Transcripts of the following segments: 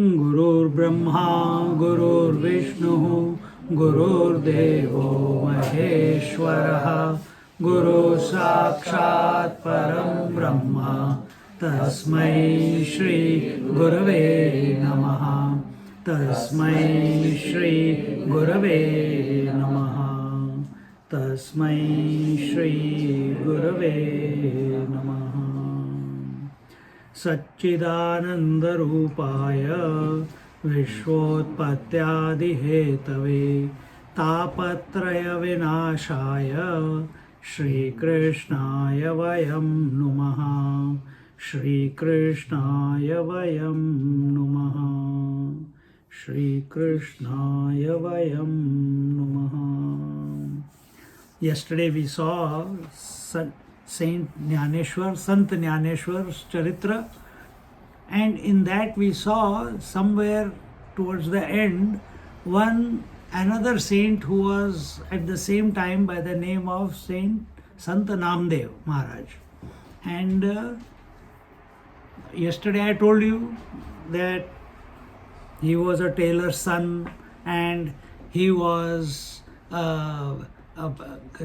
गुरुर्ब्रह्मा गुरुर्विष्णुः गुरुर्देवो महेश्वरः गुरुः साक्षात् परं ब्रह्म तस्मै श्री गुरवे नमः तस्मै श्री गुरवे नमः तस्मै श्री गुरवे नमः सच्चिदानन्दरूपाय विश्वोत्पत्त्यादिहेतवे तापत्रयविनाशाय श्रीकृष्णाय वयं नुमः श्रीकृष्णाय वयं नुमः श्रीकृष्णाय वयं नुमः. Yesterday we saw Saint Jnaneshwar, Sant Jnaneshwar's Charitra, and in that we saw somewhere towards the end another saint who was at the same time by the name of Sant Namdev Maharaj. And yesterday I told you that he was a tailor's son and he was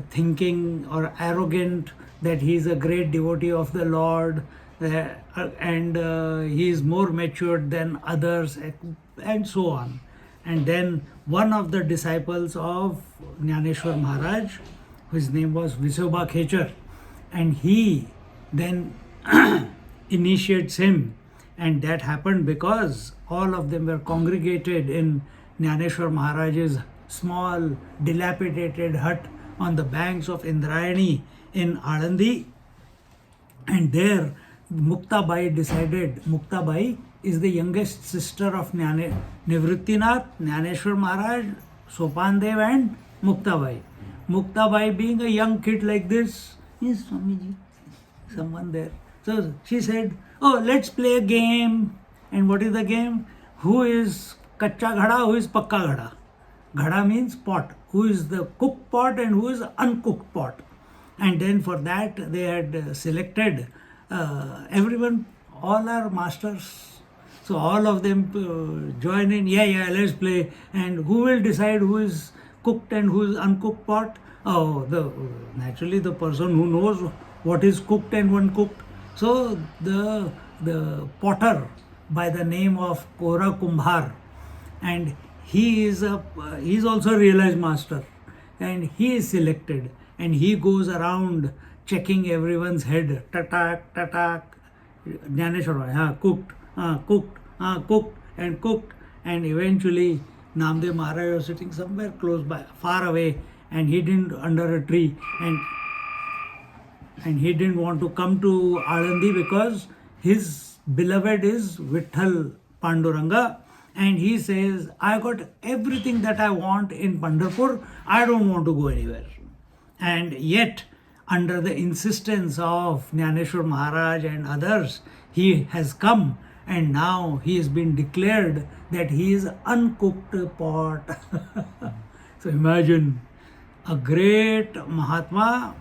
thinking or arrogant that he is a great devotee of the Lord and he is more matured than others and so on. And then one of the disciples of Jnaneshwar Maharaj, whose name was Visoba Khechar, and he then initiates him, and that happened because all of them were congregated in Jnaneshwar Maharaj's small dilapidated hut on the banks of Indrayani in Alandi, and there Muktabai decided. Muktabai is the youngest sister of Nivrittinath, Jnaneshwar Maharaj, Sopandev and Muktabai. Muktabai being a young kid like this, is Swamiji, someone there. So she said, oh, let's play a game. And what is the game? Who is Kacha Ghada, who is Pakka Ghada? Ghada means pot. Who is the cooked pot and who is uncooked pot? And then for that they had selected everyone, all are masters. So all of them join in, yeah, let's play. And who will decide who is cooked and who is uncooked pot? Oh, naturally the person who knows what is cooked and uncooked. So the potter by the name of Kora Kumbhar, and he is also a realized master, and he is selected, and he goes around checking everyone's head, tatak, Jnaneshwar, cooked, and cooked, and eventually Namdev Maharaj was sitting somewhere close by, far away, and he didn't under a tree, and he didn't want to come to Alandi because his beloved is Vitthal Panduranga. And he says, I got everything that I want in Pandharpur, I don't want to go anywhere. And yet, under the insistence of Jnaneshwar Maharaj and others, he has come, and now he has been declared that he is uncooked pot. So imagine a great Mahatma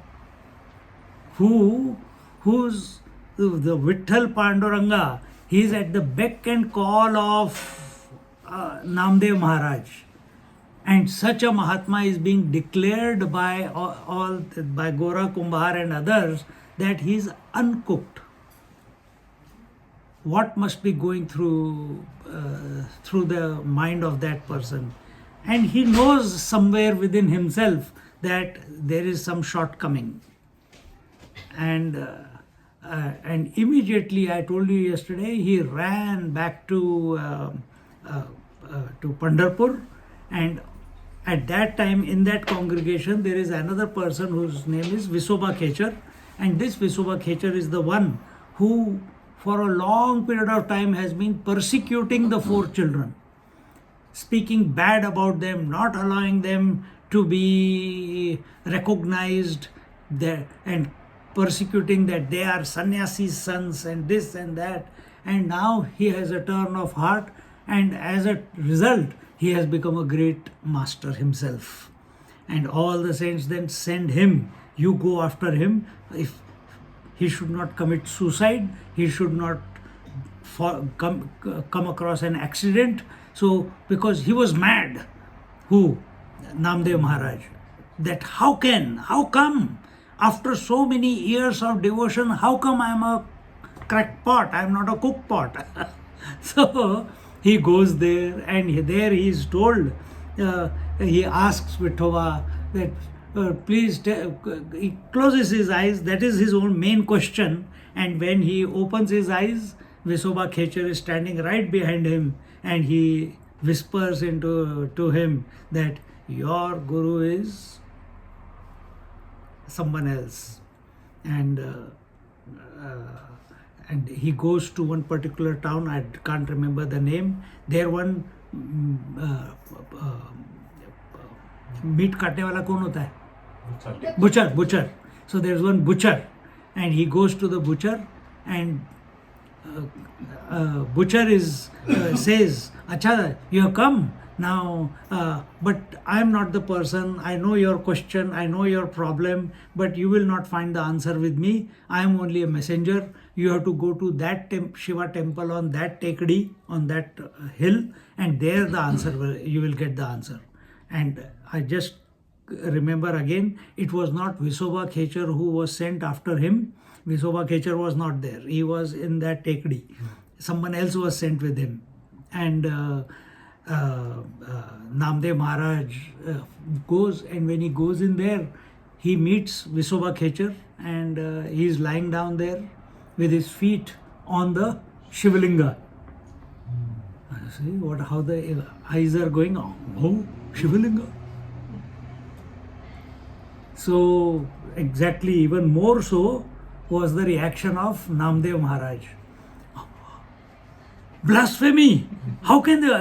who's the Vitthal Panduranga, he is at the beck and call of Namdev Maharaj, and such a Mahatma is being declared by by Gora Kumbhar and others that he is uncooked. What must be going through the mind of that person? And he knows somewhere within himself that there is some shortcoming. And immediately, I told you yesterday, he ran back to Pandharpur, and at that time in that congregation there is another person whose name is Visoba Khechar, and this Visoba Khechar is the one who for a long period of time has been persecuting the 4 children, speaking bad about them, not allowing them to be recognized there, and persecuting that they are sannyasi's sons and this and that. And now he has a turn of heart, and as a result, he has become a great master himself. And all the saints then send him, you go after him. If he should not commit suicide, he should not come across an accident. So, because he was mad, who? Namdev Maharaj. That how come, after so many years of devotion, how come I am a cracked pot? I am not a cook pot. So, he goes there, and there he is told, he asks Vitthova that please, he closes his eyes, that is his own main question, and when he opens his eyes, Visoba Khechar is standing right behind him, and he whispers to him that your guru is someone else. And he goes to one particular town, I can't remember the name. There one meat काटने वाला कौन होता है? Butcher. So there's one butcher, and he goes to the butcher, and butcher says, "Acha, you have come now, but I am not the person. I know your question, I know your problem, but you will not find the answer with me. I am only a messenger. You have to go to that Shiva temple on that tekadi, on that hill, and there the answer you will get the answer." And I just remember again, it was not Visoba Khechar who was sent after him. Visoba Khechar was not there. He was in that tekadi. Someone else was sent with him. And Namdev Maharaj goes, and when he goes in there, he meets Visoba Khechar, and he is lying down there with his feet on the Shivalinga. See how the eyes are going on. Oh, Shivalinga. So exactly, even more so was the reaction of Namdev Maharaj. Blasphemy! How can they?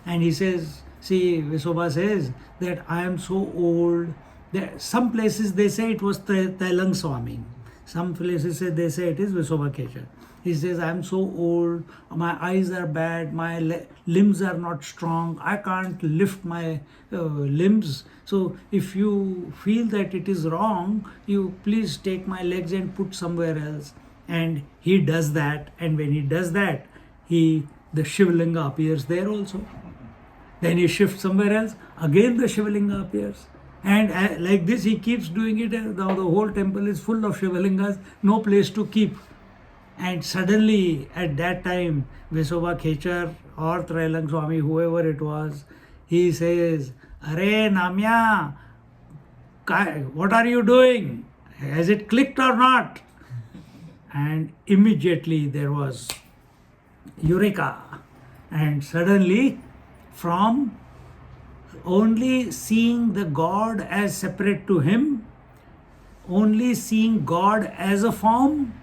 And he says, see, Visoba says that I am so old. That some places they say it was Tailang Swami. Some places they say it is Visoba Khechar. He says, I am so old, my eyes are bad, my limbs are not strong, I can't lift my limbs. So if you feel that it is wrong, you please take my legs and put somewhere else. And he does that, and when he does that, the Shivalinga appears there also. Then he shifts somewhere else, again the Shivalinga appears. And like this he keeps doing it. Now the whole temple is full of Shivalingas, no place to keep. And suddenly at that time, Visoba Khechar or Trailang Swami, whoever it was, he says, "Are Namya, what are you doing? Has it clicked or not?" And immediately there was Eureka. And suddenly, from only seeing the God as separate to him, only seeing God as a form,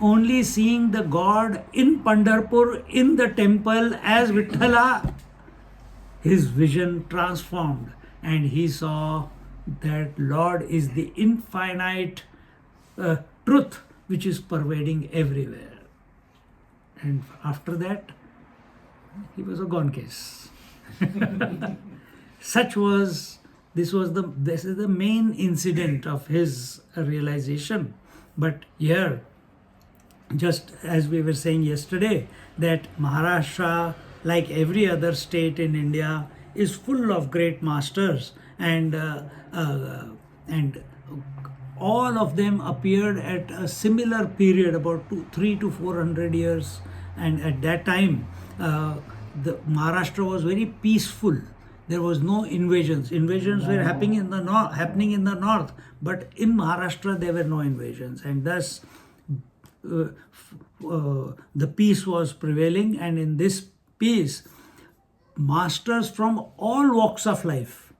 only seeing the God in Pandharpur, in the temple as Vitthala, his vision transformed, and he saw that Lord is the infinite truth which is pervading everywhere. And after that, he was a gone case. This is the main incident of his realization. But here, just as we were saying yesterday, that Maharashtra, like every other state in India, is full of great masters, and all of them appeared at a similar period, about 300 to 400 years. And at that time, the Maharashtra was very peaceful. There was no invasions. Invasions were happening in the north, but in Maharashtra there were no invasions, and thus the peace was prevailing. And in this peace, masters from all walks of life,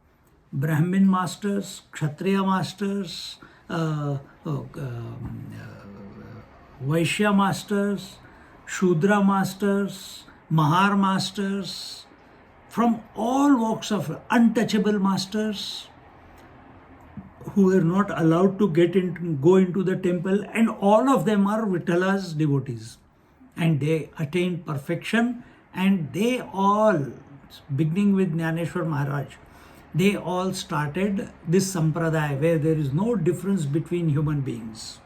Brahmin masters, Kshatriya masters, Vaishya masters, Shudra masters, Mahar masters, from all walks of untouchable masters who were not allowed to go into the temple, and all of them are Vitthala's devotees. And they attained perfection, and they all, beginning with Jnaneshwar Maharaj, they all started this sampradaya where there is no difference between human beings.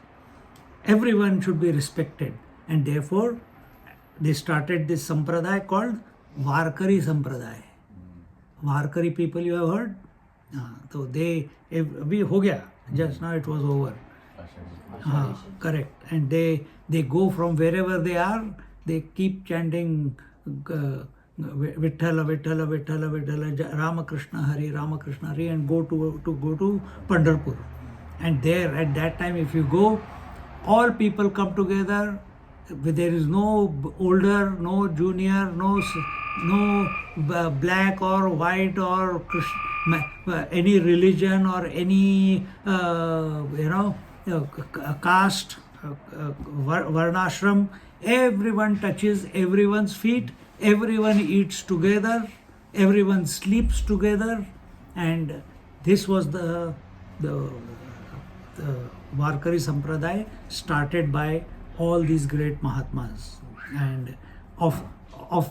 Everyone should be respected, and therefore they started this sampradaya called Varkari Sampradaya. Varkari people you have heard? So they, we ho gaya, just now it was over. Correct. And they go from wherever they are, they keep chanting Vithala, Vithala, Vithala, Vithala, Ramakrishna Hari, Ramakrishna Hari, and go to Pandharpur. And there at that time, if you go, all people come together. There is no older, no junior, no black or white or any religion or any caste, varnashram. Everyone touches everyone's feet. Everyone eats together. Everyone sleeps together. And this was the Varkari Sampradaya, started by all these great Mahatmas. And of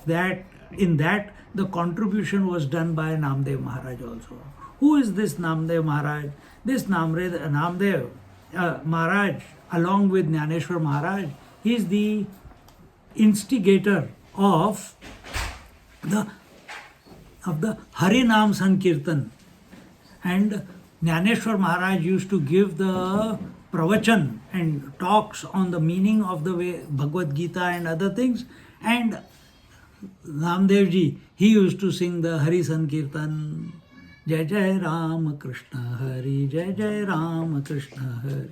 that, in that, the contribution was done by Namdev Maharaj also. Who is this Namdev Maharaj? This Namdev Maharaj, along with Jnaneshwar Maharaj, he is the instigator of the Harinam Sankirtan. And Jnaneshwar Maharaj used to give the pravachan and talks on the meaning of the way Bhagavad Gita and other things. And Namdev ji, he used to sing the Hari Sankirtan. Jai Jai Ram Krishna Hari, Jai Jai Ram Krishna Hari.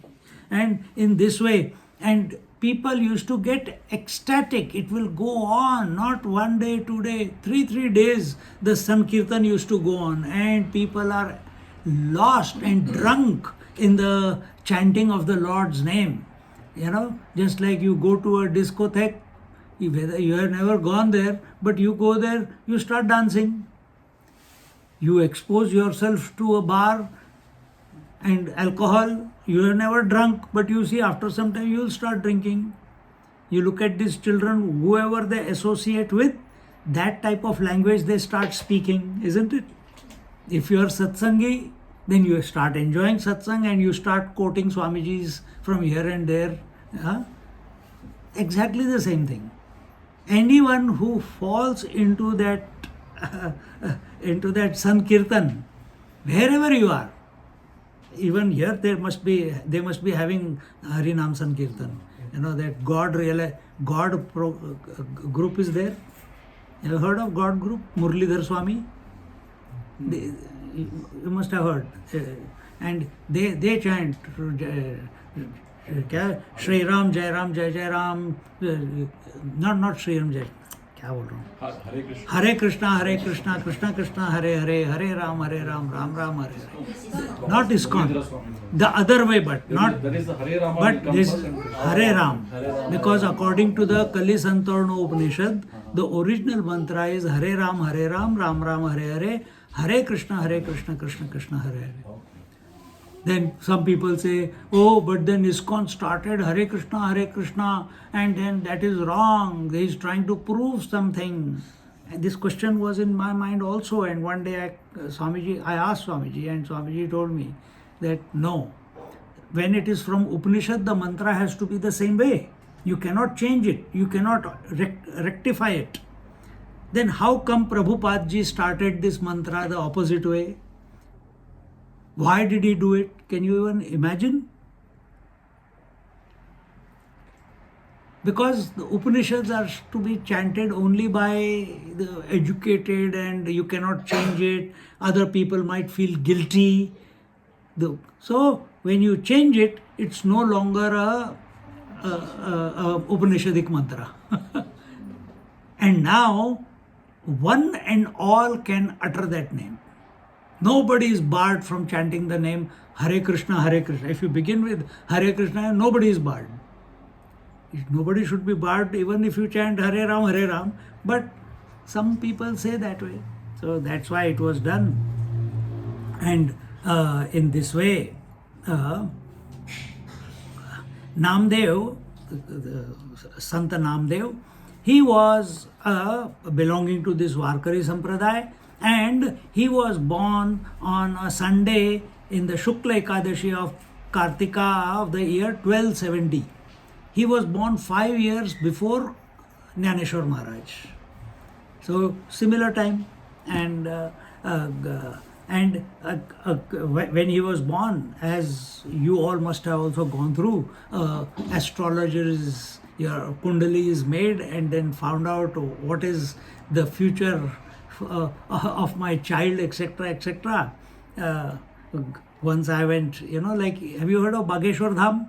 And in this way, and people used to get ecstatic. It will go on, not 1 day, 2 days, 3 days. The Sankirtan used to go on, and people are lost and drunk in the chanting of the Lord's name. Just like you go to a discotheque, you have never gone there, but you go there, you start dancing. You expose yourself to a bar and alcohol. You have never drunk, but you see after some time you will start drinking. You look at these children, whoever they associate with, that type of language they start speaking, isn't it? If you are satsangi, then you start enjoying satsang and you start quoting Swamiji's from here and there. Exactly the same thing. Anyone who falls into that Sankirtan, wherever you are, even here they must be having Harinam Sankirtan. That God group is there. You have heard of God group? Murlidhar Swami? You must have heard. And they chant Shri Ram, Jai Ram, Jai Jai Ram. Not Shri Ram, Jai. क्या बोल रहा हूँ? हरे कृष्णा कृष्णा कृष्णा हरे हरे, हरे Ram Ram Ram Hare Hare. Not ISKCON. The other way, but this Hare Ram. Because according to the Kali Santorno Upanishad, the original mantra is Hare Ram, Ram Ram, Hare Hare, Hare Krishna, Krishna Krishna, Hare Hare. Then some people say, oh, but then ISKCON started Hare Krishna, and then that is wrong. He is trying to prove something. And this question was in my mind also. And one day I asked Swamiji, and Swamiji told me that no, when it is from Upanishad, the mantra has to be the same way. You cannot change it. You cannot rectify it. Then how come Prabhupada ji started this mantra the opposite way? Why did he do it? Can you even imagine? Because the Upanishads are to be chanted only by the educated, and you cannot change it. Other people might feel guilty. So when you change it, it's no longer a Upanishadic mantra. And now one and all can utter that name. Nobody is barred from chanting the name Hare Krishna, Hare Krishna. If you begin with Hare Krishna, nobody is barred. Nobody should be barred even if you chant Hare Ram, but some people say that way. So that's why it was done. And in this way, Namdev, Sant Namdev, he was belonging to this Varkari Sampradaya, and he was born on a Sunday in the Shukla Ekadashi of Kartika of the year 1270. He was born 5 years before Jnaneshwar Maharaj. So similar time, and when he was born, as you all must have also gone through, astrologers, your kundali is made and then found out what is the future of my child, etc., etc. Once I went, like, have you heard of Bageshwar Dham?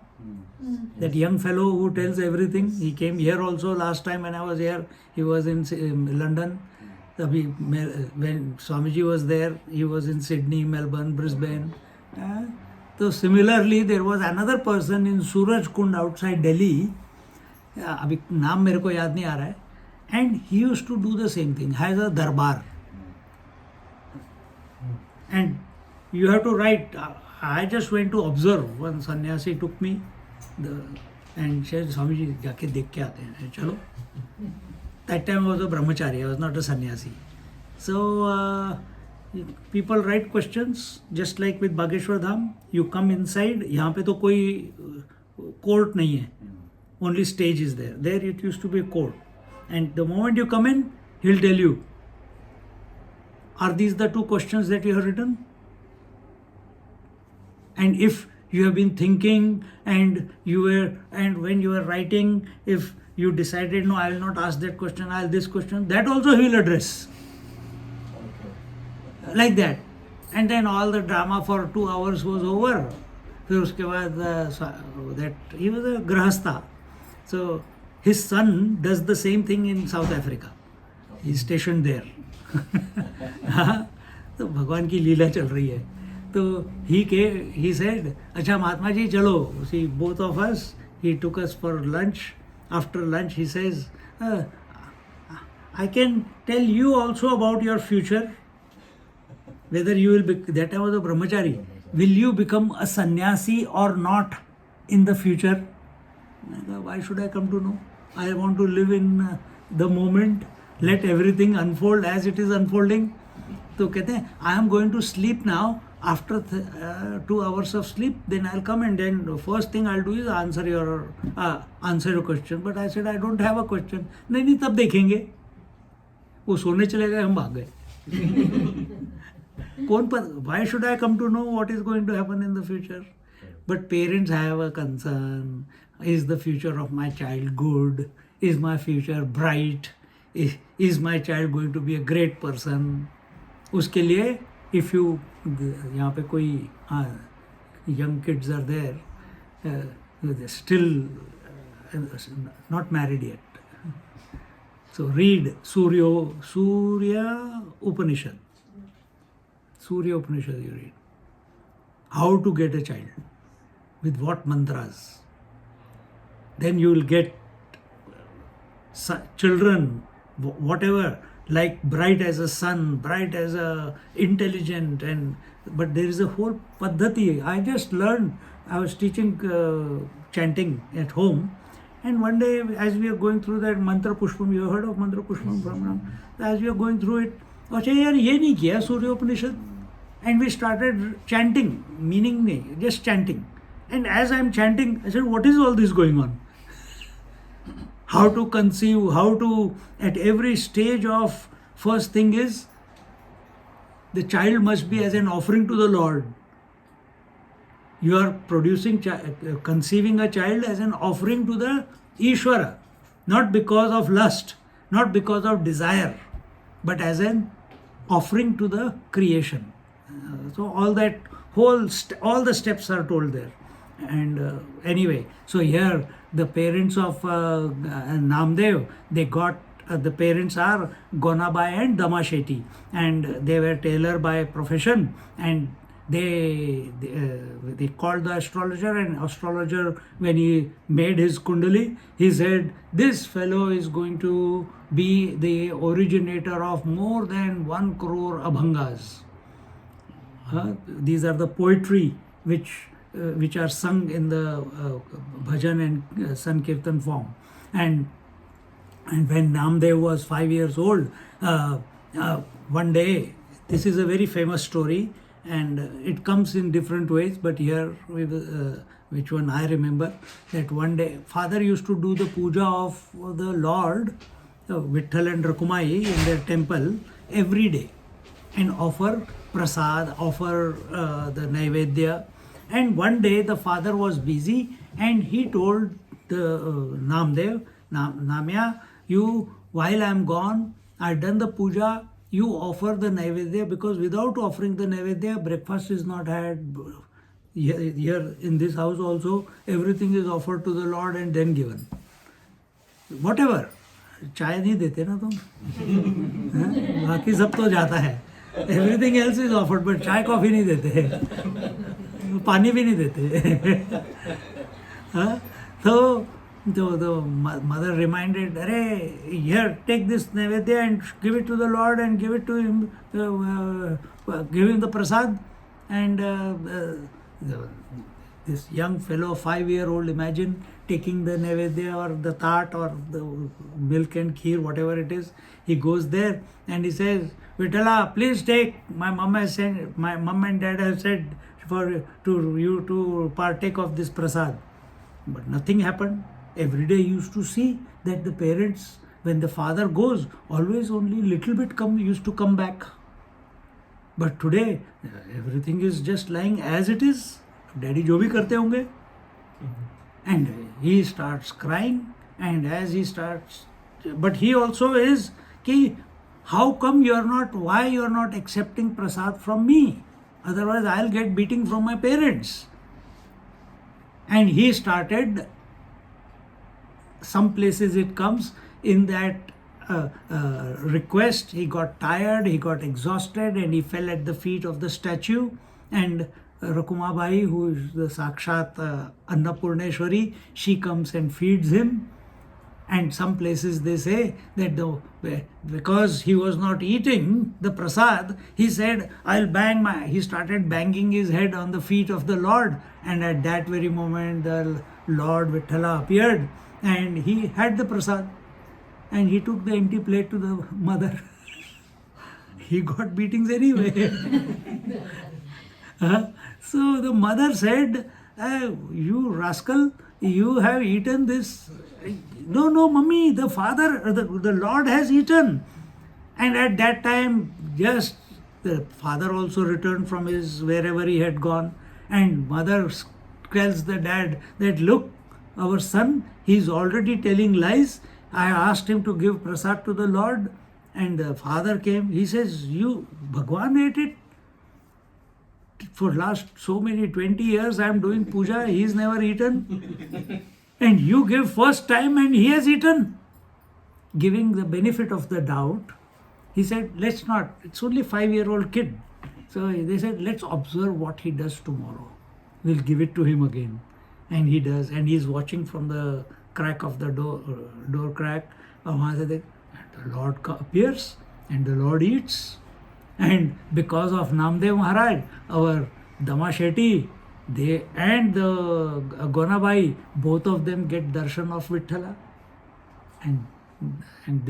That young fellow who tells everything. He came here also last time when I was here. He was in London. When Swamiji was there, he was in Sydney, Melbourne, Brisbane. So similarly, there was another person in Suraj Kund outside Delhi. अभी नाम मेरे को याद नहीं आ रहा है. And he used to do the same thing. Has a darbar. And you have to write. I just went to observe. One sannyasi took me and said, Swamiji, जाके देख के आते हैं. चलो. That time I was a brahmachari. I was not a sannyasi. So people write questions just like with Bageshwar Dham. You come inside. यहाँ पे तो कोई court नहीं है. Only stage is there. There it used to be a court. And the moment you come in, he'll tell you, are these the two questions that you have written? And if you have been thinking and when you were writing, if you decided, no, I will not ask that question, I'll this question, that also he will address. Okay. Like that. And then all the drama for 2 hours was over. फिर उसके बाद that he was a grahastha. So his son does the same thing in South Africa. He's stationed there. तो भगवान की लीला चल रही है. तो he said, अच्छा महात्मा जी चलो. See, both of us, he took us for lunch. After lunch he says, I can tell you also about your future. Whether you will be, that time was a brahmachari, will you become a sannyasi or not in the future? Why should I come to know? I want to live in the moment. Let everything unfold as it is unfolding. तो कहते हैं, I am going to sleep now. After 2 hours of sleep, then I'll come and then the first thing I'll do is answer your question. But I said, I don't have a question. नहीं तब देखेंगे. वो सोने चले गए, हम भाग गए. Why should I come to know what is going to happen in the future? But parents have a concern. Is the future of my child good? Is my future bright? Is my child going to be a great person? उसके लिए, if you, यहाँ पे कोई young kids are there, they're still not married yet. So read Surya Upanishad. Surya Upanishad you read. How to get a child, with what mantras. Then you will get children, whatever, like bright as a sun, bright as a intelligent, but there is a whole paddhati. I just learned. I was teaching chanting at home, and one day as we are going through that mantra pushpam, you heard of mantra pushpam Brahmanam? As we are going through it, अच्छा यार ये नहीं किया Surya Upanishad, and we started chanting, meaning नहीं, just chanting. And as I am chanting, I said, what is all this going on? How to conceive, how to, at every stage of, first thing is, the child must be as an offering to the Lord. You are conceiving a child as an offering to the Ishvara, not because of lust, not because of desire, but as an offering to the creation. So all that all the steps are told there. And anyway, so here the parents of Namdev, they got, the parents are Gonabai and Dama Shetty, and they were tailor by profession, and they called the astrologer, and astrologer, when he made his kundali, he said, this fellow is going to be the originator of more than 1 crore abhangas. These are the poetry which are sung in the bhajan and sankirtan form. And when Namdev was 5 years old, one day, this is a very famous story, and it comes in different ways, but here, which one I remember, that one day, father used to do the puja of the Lord, Vitthal and Rakumai, in their temple every day, and offer prasad, offer the Naivedya. And one day the father was busy, and he told the Namdev, Namya, you, while I am gone, I've done the puja, you offer the Naivedya, because without offering the Naivedya, breakfast is not had. Here in this house also, everything is offered to the Lord and then given. Whatever. चाय नहीं देते ना तुम, बाकी सब तो जाता है. Everything else is offered, but चाय कॉफी नहीं देते, पानी भी नहीं देते. So the mother reminded, "Arey, here, take this Naivedya and give it to the Lord and give it to him, give him the prasad." And this young fellow, 5-year-old, imagine taking the Naivedya or the taat or the milk and kheer, whatever it is. He goes there and he says, "Vitala, please take. My mom and dad have said to you to partake of this prasad." But nothing happened. Every day he used to see that the parents, when the father goes, always only little bit used to come back. But today, everything is just lying as it is. Daddy jo bhi karte honge. And he starts crying, and as he starts, but he also is, ki, how come why you are not accepting prasad from me? Otherwise I'll get beating from my parents. And he started, some places it comes in that request, he got tired, he got exhausted, and he fell at the feet of the statue. And Rakumabai, who is the Sakshat Annapurneshwari, she comes and feeds him. And some places they say that because he was not eating the prasad, he said, he started banging his head on the feet of the Lord. And at that very moment, the Lord Vithala appeared and he had the prasad. And he took the empty plate to the mother. He got beatings anyway. So the mother said, "You rascal, you have eaten this." No, mummy, the father, the Lord has eaten. And at that time, just the father also returned from his wherever he had gone. And mother tells the dad that, "Look, our son, he's already telling lies. I asked him to give prasad to the Lord." And the father came. He says, "You, Bhagwan ate it. For last so many 20 years I am doing puja, he's never eaten. And you give first time and he has eaten." Giving the benefit of the doubt, he said, "Let's not, it's only 5-year-old kid." So they said, "Let's observe what he does tomorrow. We'll give it to him again." And he does, and he's watching from the crack of the door crack. And the Lord appears and the Lord eats. And because of Namdev Maharaj, our Dama Shetty, they and the Gonabai, both of them get darshan of Vithala. And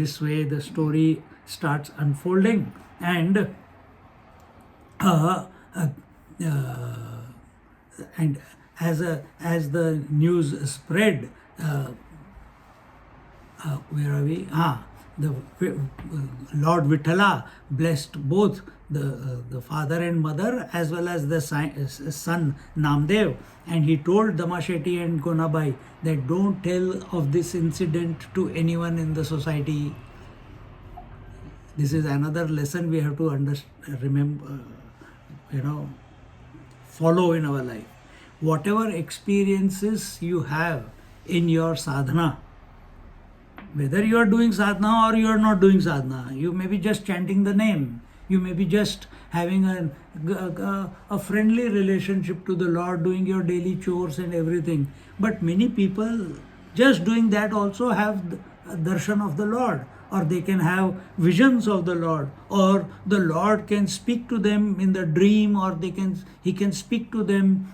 this way the story starts unfolding. And as the news spread, where are we? The Lord Vithala blessed both the father and mother as well as the son Namdev, and he told Damashetty and Gonabai that don't tell of this incident to anyone in the society. This is another lesson we have to remember, follow in our life. Whatever experiences you have in your sadhana, whether you are doing sadhana or you are not doing sadhana, you may be just chanting the name, You may be just having a friendly relationship to the Lord, doing your daily chores and everything. But many people just doing that also have darshan of the Lord, or they can have visions of the Lord, or the Lord can speak to them in the dream, or he can speak to them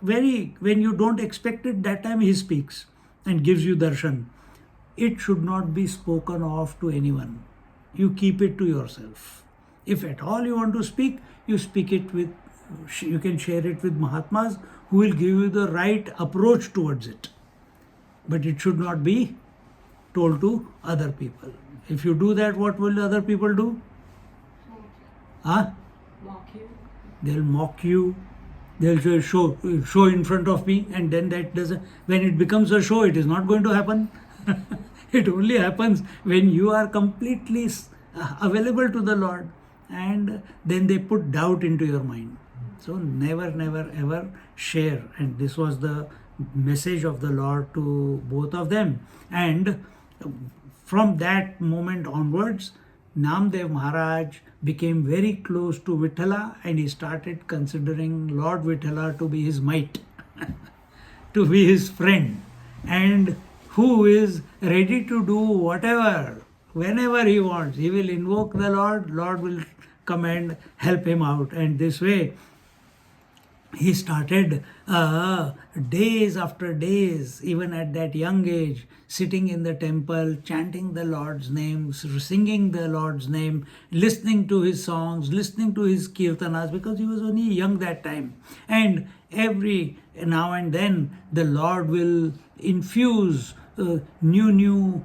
very when you don't expect it. That time he speaks and gives you darshan. It should not be spoken of to anyone. You keep it to yourself. If at all you want to speak, you can share it with Mahatmas who will give you the right approach towards it. But it should not be told to other people. If you do that, what will other people do? Huh? Mock you. They'll mock you. They'll show in front of me, and then that doesn't. When it becomes a show, it is not going to happen. It only happens when you are completely available to the Lord, and then they put doubt into your mind. So never, never, ever share. And this was the message of the Lord to both of them. And from that moment onwards, Namdev Maharaj became very close to Vithala, and he started considering Lord Vithala to be his mate, to be his friend, and who is ready to do whatever, whenever he wants. He will invoke the Lord, Lord will come and help him out. And this way, he started days after days, even at that young age, sitting in the temple, chanting the Lord's name, singing the Lord's name, listening to his songs, listening to his kirtanas, because he was only young that time. And every now and then, the Lord will infuse new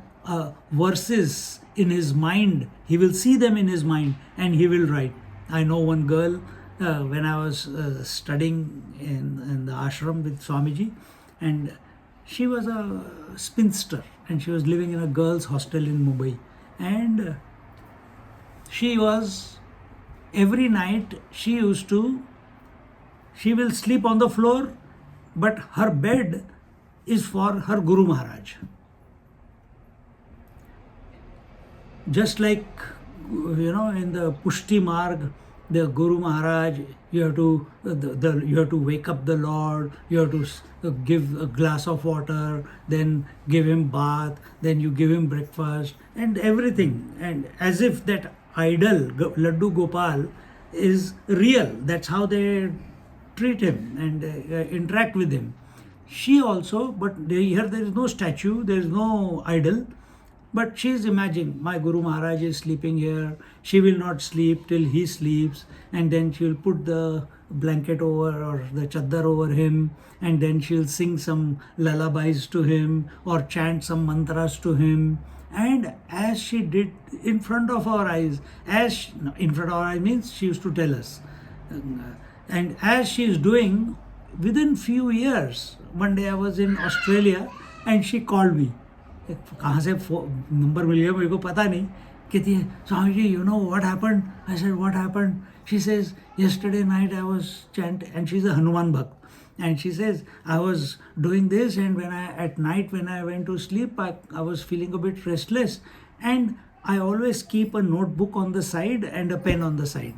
verses in his mind. He will see them in his mind and he will write. I know one girl, when I was studying in the ashram with Swamiji, and she was a spinster and she was living in a girls' hostel in Mumbai. And she was, every night she will sleep on the floor, but her bed is for her Guru Maharaj. Just like, in the Pushti Marg, the Guru Maharaj, you have to wake up the Lord, you have to give a glass of water, then give him bath, then you give him breakfast and everything. And as if that idol, Laddu Gopal, is real. That's how they treat him and interact with him. She also, but here there is no statue, there is no idol. But she is imagining, my Guru Maharaj is sleeping here. She will not sleep till he sleeps, and then she will put the blanket over or the chaddar over him, and then she will sing some lullabies to him or chant some mantras to him. And as she did in front of our eyes, in front of our eyes means she used to tell us. And as she is doing, within few years, one day I was in Australia and she called me. कहाँ से number मिल गया मेरे को पता नहीं. कहती है, Swami ji, you know what happened? I said, what happened? She says, yesterday night I was chanting, and she's a Hanuman Bhakt. And she says, I was doing this, and at night when I went to sleep, I was feeling a bit restless. And I always keep a notebook on the side and a pen on the side.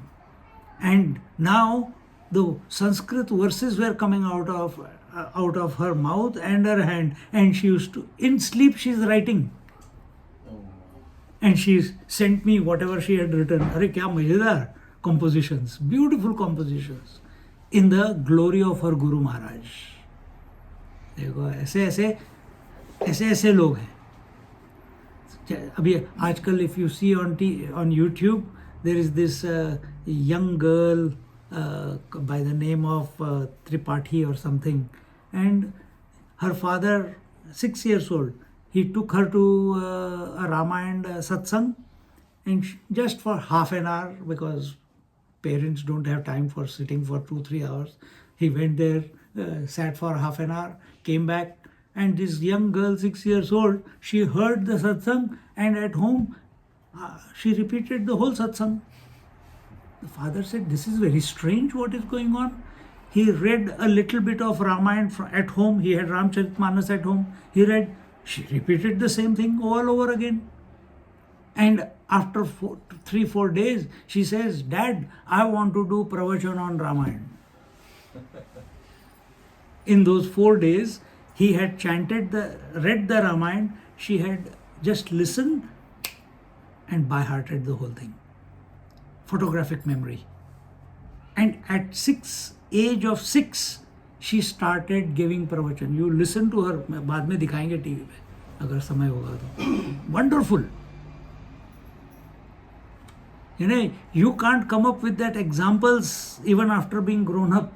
And now the Sanskrit verses were coming out of her mouth and her hand, and she used to, in sleep she's writing, and she sent me whatever she had written. Arey kya majedar compositions, beautiful compositions in the glory of her Guru Maharaj. देखो ऐसे लोग हैं. अभी आजकल if you see on YouTube, there is this young girl by the name of Tripathi or something, and her father, 6 years old, he took her to a Ramayana satsang, and just for half an hour, because parents don't have time for sitting for 2-3 hours, he went there, sat for half an hour, came back, and this young girl, 6 years old, she heard the satsang, and at home she repeated the whole satsang. The father said, this is very strange, what is going on? He read a little bit of Ramayana at home. He had Ramcharitmanas at home. He read, she repeated the same thing all over again. And after 3-4 days, she says, Dad, I want to do pravachan on Ramayana. In those 4 days, he had read the Ramayana, she had just listened and by-hearted the whole thing. Photographic memory. And at age of 6, she started giving pravachan. You listen to her, बाद में दिखाएंगे TV पे, अगर समय होगा तो. Wonderful. You can't come up with that examples even after being grown up.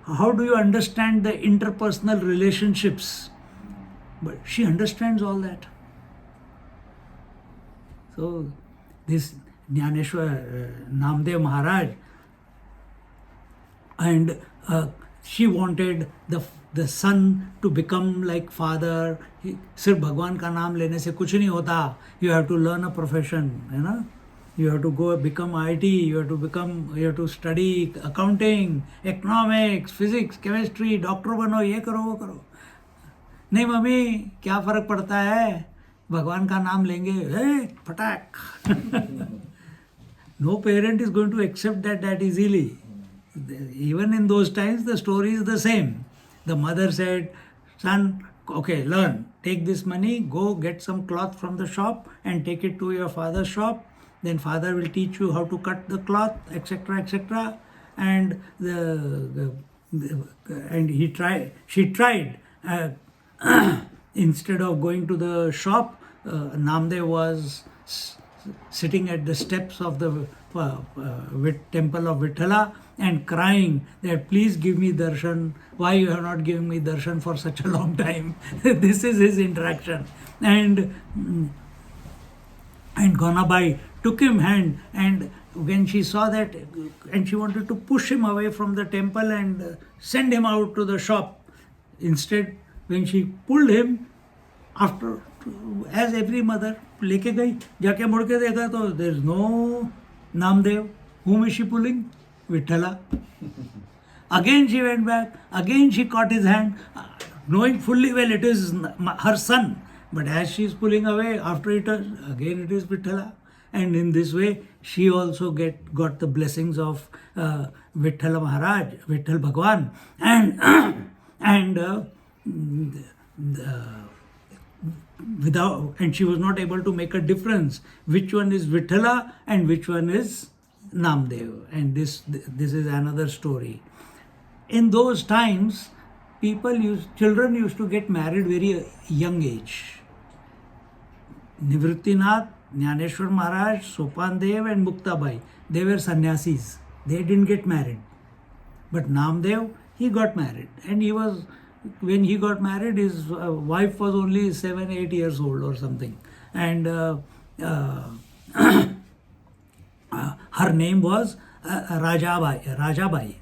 How do you understand the interpersonal relationships? But she understands all that. So this Jnaneshwar Namdev Maharaj, and she wanted the son to become like father. सिर्फ भगवान का नाम लेने से कुछ नहीं होता. You have to learn a profession, You have to go become IT, you have to study accounting, economics, physics, chemistry, doctor बनो, ये करो वो करो. नहीं मम्मी, क्या फर्क पड़ता है, भगवान का नाम लेंगे, फटाक. No parent is going to accept that easily. Even in those times, the story is the same. The mother said, son, okay, learn, take this money, go get some cloth from the shop and take it to your father's shop. Then father will teach you how to cut the cloth, etc., etc. And she tried. Instead of going to the shop, Namdev was sitting at the steps of the temple of Vithala and crying that please give me darshan. Why you have not given me darshan for such a long time? This is his interaction. And Gonabai took him hand, and when she saw that, and she wanted to push him away from the temple and send him out to the shop. Instead, when she pulled him, after, as every mother, लेके गई, जाके मुड़ के देखा तो there is no Namdev. Whom is she pulling? Vithala. Again she went back, again she caught his hand, knowing fully well it is her son. But as she is pulling away, after it, again it is Vithala. And in this way, she also got the blessings of Vithala Maharaj, Vitthal Bhagwan. And she was not able to make a difference which one is Vithala and which one is Namdev. And this is another story. In those times, children used to get married very young age. Nivrittinath, Jnaneshwar Maharaj, Sopan Dev and Muktabai, they were sannyasis. They didn't get married. But Namdev, he got married. And when he got married, his wife was only 7-8 years old or something. And her name was Rajabai.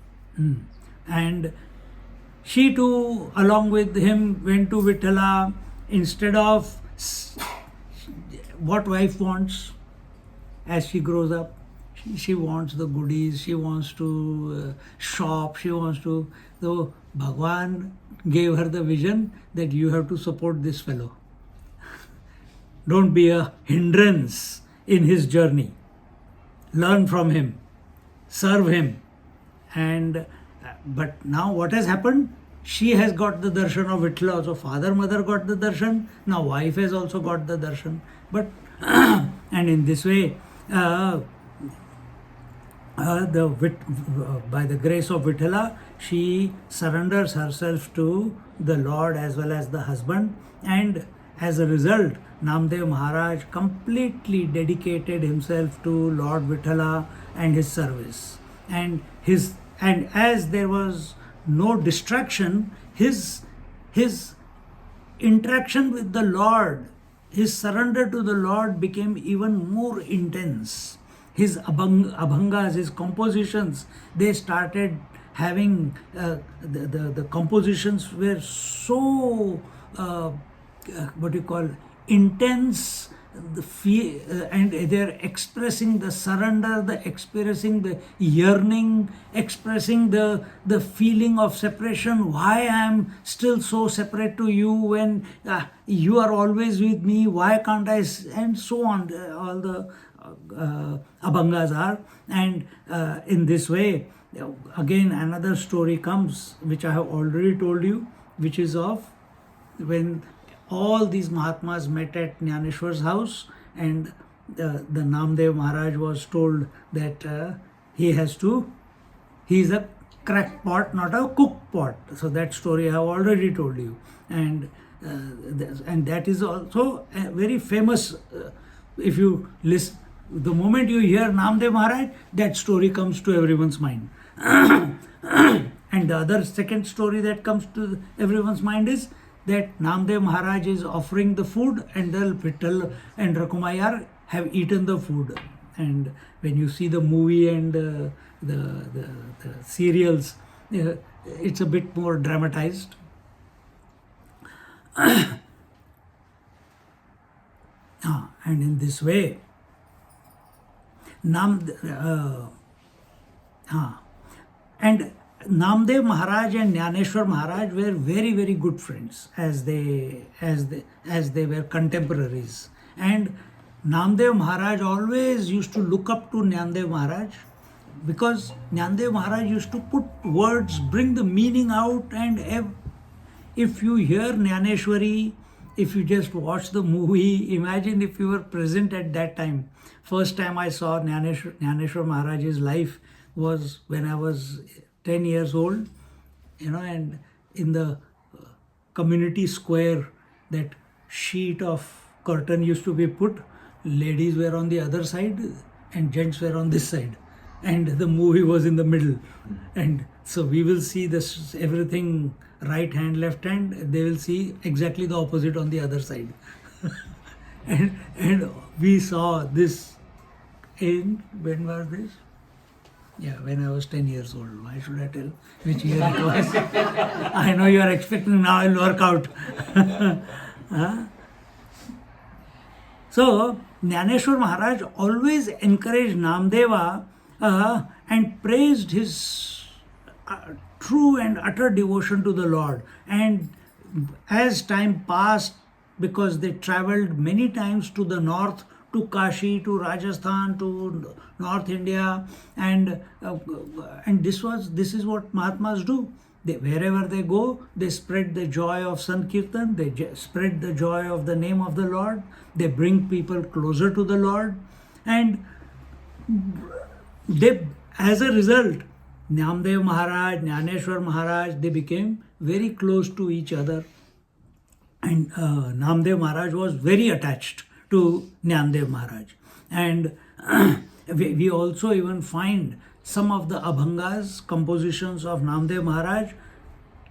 And she too, along with him, went to Vithala. Instead of what wife wants as she grows up, she wants the goodies, she wants to shop, she wants to. So Bhagwan gave her the vision that you have to support this fellow. Don't be a hindrance in his journey. Learn from him, serve him. But now what has happened? She has got the darshan of Vithala. So father, mother got the darshan. Now wife has also got the darshan. But and in this way, by the grace of Vithala, she surrenders herself to the Lord as well as the husband, and as a result, Namdev Maharaj completely dedicated himself to Lord Vithala and his service. And as there was no distraction, his interaction with the Lord, his surrender to the Lord became even more intense. His abhangas, his compositions, they started having, the compositions were so, intense and they're expressing the surrender, the expressing the yearning, expressing the feeling of separation. Why I am still so separate to you when you are always with me? Why can't I? And so on. All the abhangas are, and in this way, again another story comes, which I have already told you, which is of when all these Mahatmas met at Jnaneshwar's house, and the Namdev Maharaj was told that he is a crackpot, not a cookpot. So that story I have already told you, and that is also very famous. If you listen, the moment you hear Namdev Maharaj, that story comes to everyone's mind. And the other second story that comes to everyone's mind is that Namdev Maharaj is offering the food, and the Vittal and Rakumayar have eaten the food. And when you see the movie and the serials, it's a bit more dramatized. And in this way, and Namdev Maharaj and Jnaneshwar Maharaj were very, very good friends as they were contemporaries. And Namdev Maharaj always used to look up to Jnandev Maharaj, because Jnandev Maharaj used to put words, bring the meaning out. And if you hear Jnaneshwari, if you just watch the movie, imagine if you were present at that time. First time I saw Jnaneshwar Maharaj's life was when I was 10 years old, and in the community square, that sheet of curtain used to be put. Ladies were on the other side and gents were on this side, and the movie was in the middle. And so we will see this everything right hand, left hand. They will see exactly the opposite on the other side. and we saw this when was this? Yeah, when I was 10 years old. Why should I tell which year it was? I know you are expecting now it'll work out. So, Jnaneshwar Maharaj always encouraged Namdeva and praised his true and utter devotion to the Lord. And as time passed, because they traveled many times to the north, to Kashi, to Rajasthan, to North India, and this is what Mahatmas do. Wherever they go, they spread the joy of Sankirtan, they spread the joy of the name of the Lord, they bring people closer to the Lord, and as a result, Namdev Maharaj, Jnaneshwar Maharaj, they became very close to each other. And Namdev Maharaj was very attached to Jnandev Maharaj. And we also even find some of the abhangas, compositions of Namdev Maharaj,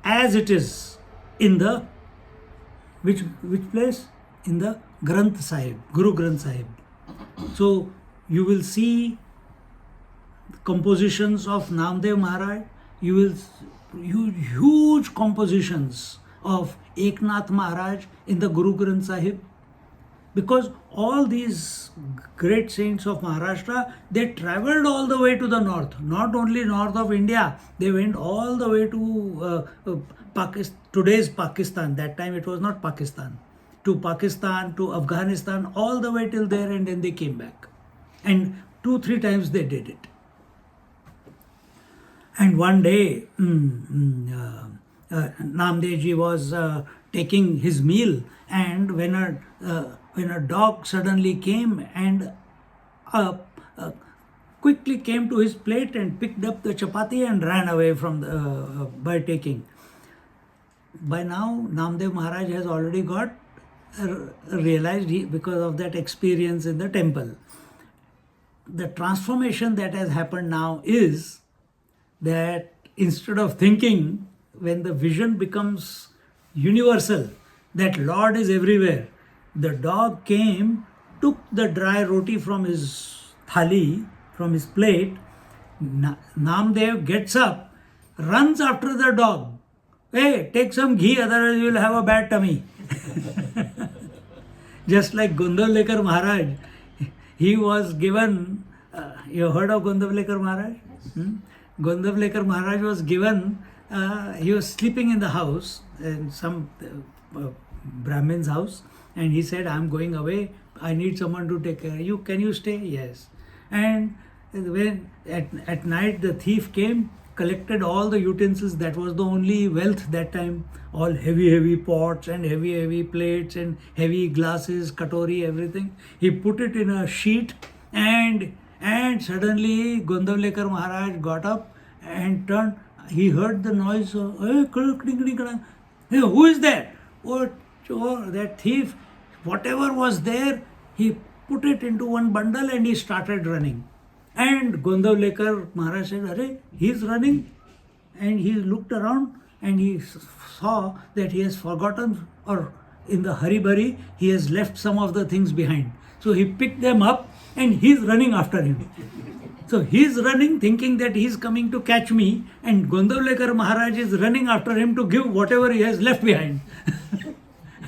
as it is in the which place? In the Granth Sahib, Guru Granth Sahib. So you will see compositions of Namdev Maharaj, you will huge compositions of Eknath Maharaj in the Guru Granth Sahib. Because all these great saints of Maharashtra, they traveled all the way to the north, not only north of India, they went all the way to today's Pakistan. That time it was not Pakistan. To Pakistan, to Afghanistan, all the way till there, and then they came back. And 2-3 times they did it. And one day, Namdevji was taking his meal, and when a dog suddenly came and quickly came to his plate and picked up the chapati and ran away from by taking. By now, Namdev Maharaj has already got realized, because of that experience in the temple. The transformation that has happened now is that instead of thinking, when the vision becomes universal, that Lord is everywhere, the dog came, took the dry roti from his thali, from his plate. Namdev gets up, runs after the dog. Hey, take some ghee, otherwise you will have a bad tummy. just like Gondavlekar Maharaj, he was given, you heard of Gondavlekar Maharaj? Gondavlekar Maharaj was given, he was sleeping in the house, in some Brahmin's house, and he said, I'm going away, I need someone to take care of you, can you stay? Yes. And when at night the thief came, collected all the utensils, that was the only wealth that time, all heavy pots and heavy plates and heavy glasses, katori, everything. He put it in a sheet, and suddenly Gondavlekar Maharaj got up and turned. He heard the noise of, hey, who is there? Oh, that thief, whatever was there, he put it into one bundle and he started running. And Gondavlekar Maharaj said, Arey, he's running. And he looked around and he saw that he has forgotten, or in the hurry-burry, he has left some of the things behind. So he picked them up and he's running after him. So he's running thinking that he's coming to catch me, and Gondavlekar Maharaj is running after him to give whatever he has left behind.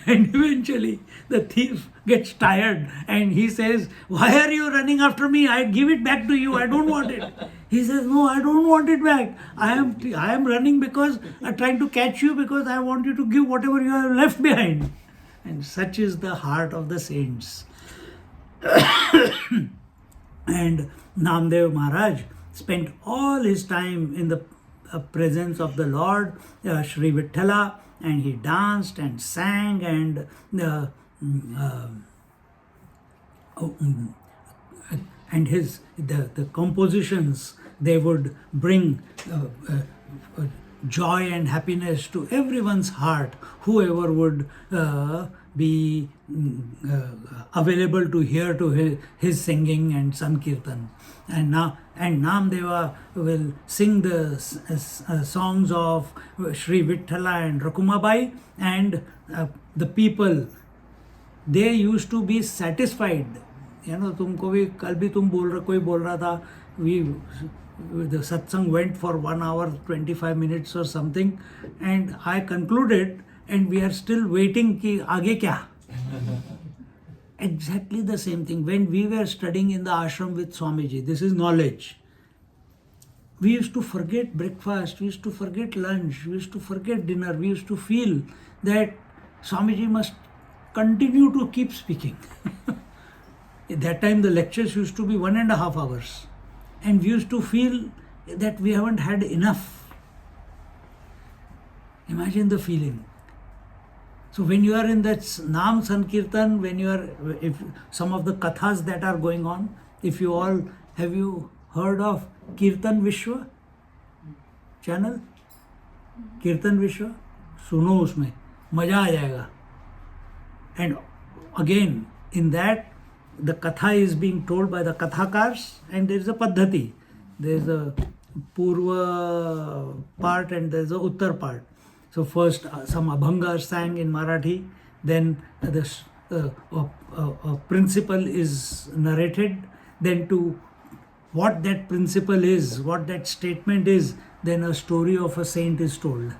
And eventually the thief gets tired and he says, why are you running after me? I give it back to you. I don't want it. He says, no, I don't want it back. I am running because I'm trying to catch you, because I want you to give whatever you have left behind. And such is the heart of the saints. And Namdev Maharaj spent all his time in the presence of the Lord, Sri Vithala, and he danced and sang, and the compositions, they would bring joy and happiness to everyone's heart, whoever would be available to hear to his singing and Sankirtan. And Namdeva will sing the songs of Sri Vithala and Rakumabai, and the people, they used to be satisfied. You know, तुमको भी कल भी तुम कोई बोल रहा था, the satsang went for 1 hour 25 minutes or something, and I concluded, and we are still waiting कि आगे क्या. Exactly the same thing. When we were studying in the ashram with Swamiji, this is knowledge. We used to forget breakfast, we used to forget lunch, we used to forget dinner, we used to feel that Swamiji must continue to keep speaking. At that time the lectures used to be 1.5 hours, and we used to feel that we haven't had enough. Imagine the feeling. So when you are in that Naam Sankirtan, when you are, if some of the kathas that are going on, if you all, have you heard of Kirtan Vishwa channel? Kirtan Vishwa? सुनो उसमें, मजा आ जाएगा. And again, in that, the katha is being told by the kathakars, and there is a paddhati. There is a Purva part and there is a Uttar part. So first some abhangas sang in Marathi, then a principle is narrated, then to what that principle is, what that statement is, then a story of a saint is told.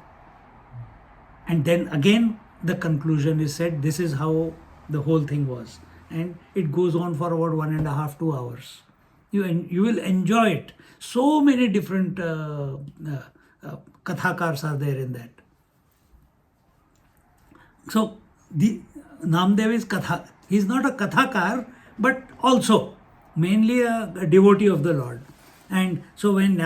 And then again the conclusion is said, this is how the whole thing was. And it goes on for about 1.5 2 hours. You will enjoy it. So many different kathakars are there in that. So the Namdev is katha. He is not a kathakar, but also mainly a devotee of the Lord. And so when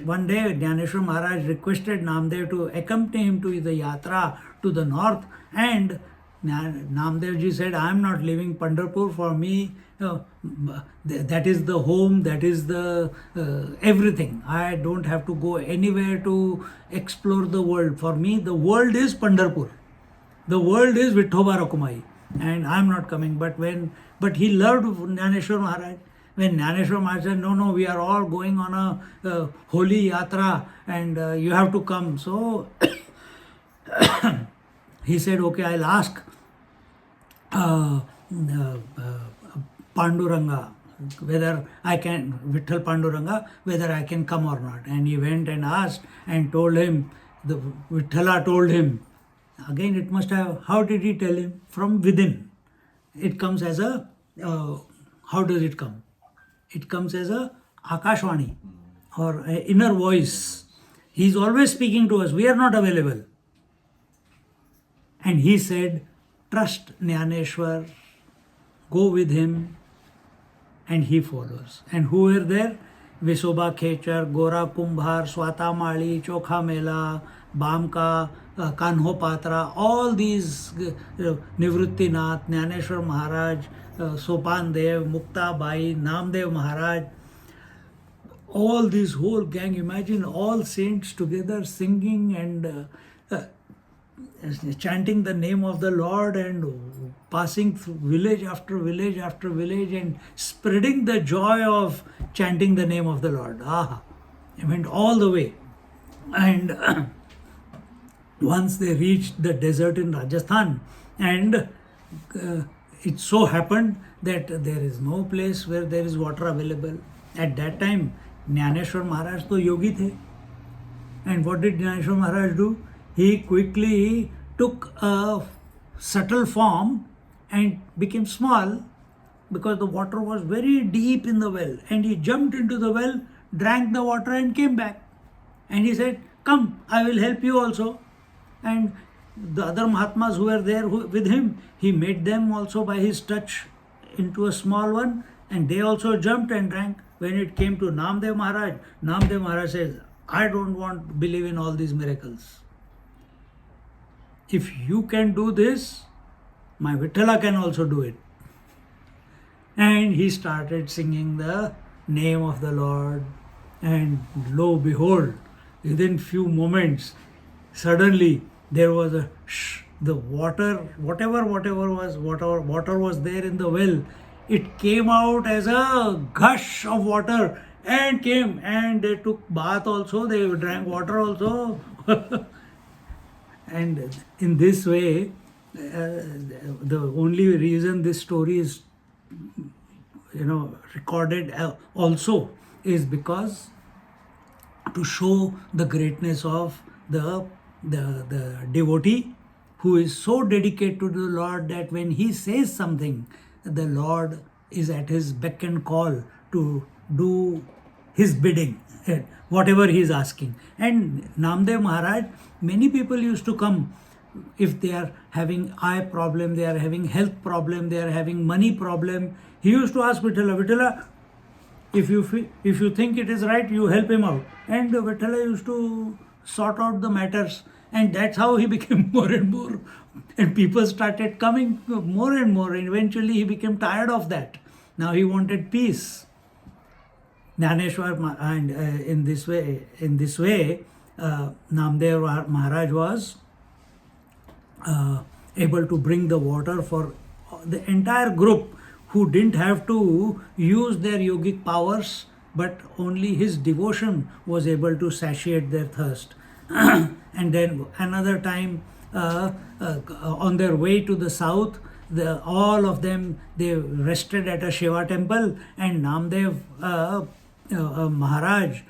one day Jnaneshwar Maharaj requested Namdev to accompany him to the yatra to the north, and Namdev ji said, I am not leaving Pandharpur. For me, that is the home, that is the everything. I don't have to go anywhere to explore the world. For me, the world is Pandharpur. The world is Vithoba Rakumai, and I am not coming. But he loved Jnaneshwar Maharaj. When Jnaneshwar Maharaj said, no, we are all going on a holy yatra, and you have to come. So he said, okay, I'll ask Panduranga whether I can, Vitthal Panduranga, whether I can come or not. And he went and asked and told him, the Vithala told him. Again, it must have, how did he tell him? From within. it comes as a, how does it come? It comes as a Akashvani or a inner voice. He's always speaking to us. We are not available. And he said, trust Jnaneshwar, go with him, and he follows. And who were there? Visoba Khechar, Gora Kumbhar, Swata Mali, Chokha Mela, Bamka, Kanho Patra, all these, Nivrutti Nath, Jnaneshwar Maharaj, Sopan Dev, Mukta Bai, Namdev Maharaj, all this whole gang. Imagine all saints together singing and chanting the name of the Lord and passing through village after village after village and spreading the joy of chanting the name of the Lord. It went all the way. And once they reached the desert in Rajasthan, and it so happened that there is no place where there is water available. At that time, Jnaneshwar Maharaj to yogi the. And what did Jnaneshwar Maharaj do? He quickly took a subtle form and became small because the water was very deep in the well. And he jumped into the well, drank the water and came back. And he said, come, I will help you also. And the other Mahatmas who were there with him, he made them also by his touch into a small one, and they also jumped and drank. When it came to Namdev Maharaj says, I don't want to believe in all these miracles. If you can do this, my Vithala can also do it. And he started singing the name of the Lord, and lo behold, within few moments, suddenly there was a the water, whatever water was there in the well, it came out as a gush of water and came, and they took bath also, they drank water also. And in this way, the only reason this story is recorded also is because to show the greatness of the devotee who is so dedicated to the Lord that when he says something, the Lord is at his beck and call to do his bidding, whatever he is asking. And Namdev Maharaj, many people used to come if they are having eye problem, they are having health problem, they are having money problem. He used to ask Vithala, if you think it is right, you help him out. And Vithala used to sort out the matters, and that's how he became more and more. And people started coming more and more. And eventually he became tired of that. Now he wanted peace. Jnaneshwar, and in this way, Namdev Maharaj was able to bring the water for the entire group who didn't have to use their yogic powers, but only his devotion was able to satiate their thirst. And then another time, on their way to the south, all of them, they rested at a Shiva temple, and Namdev Maharaj,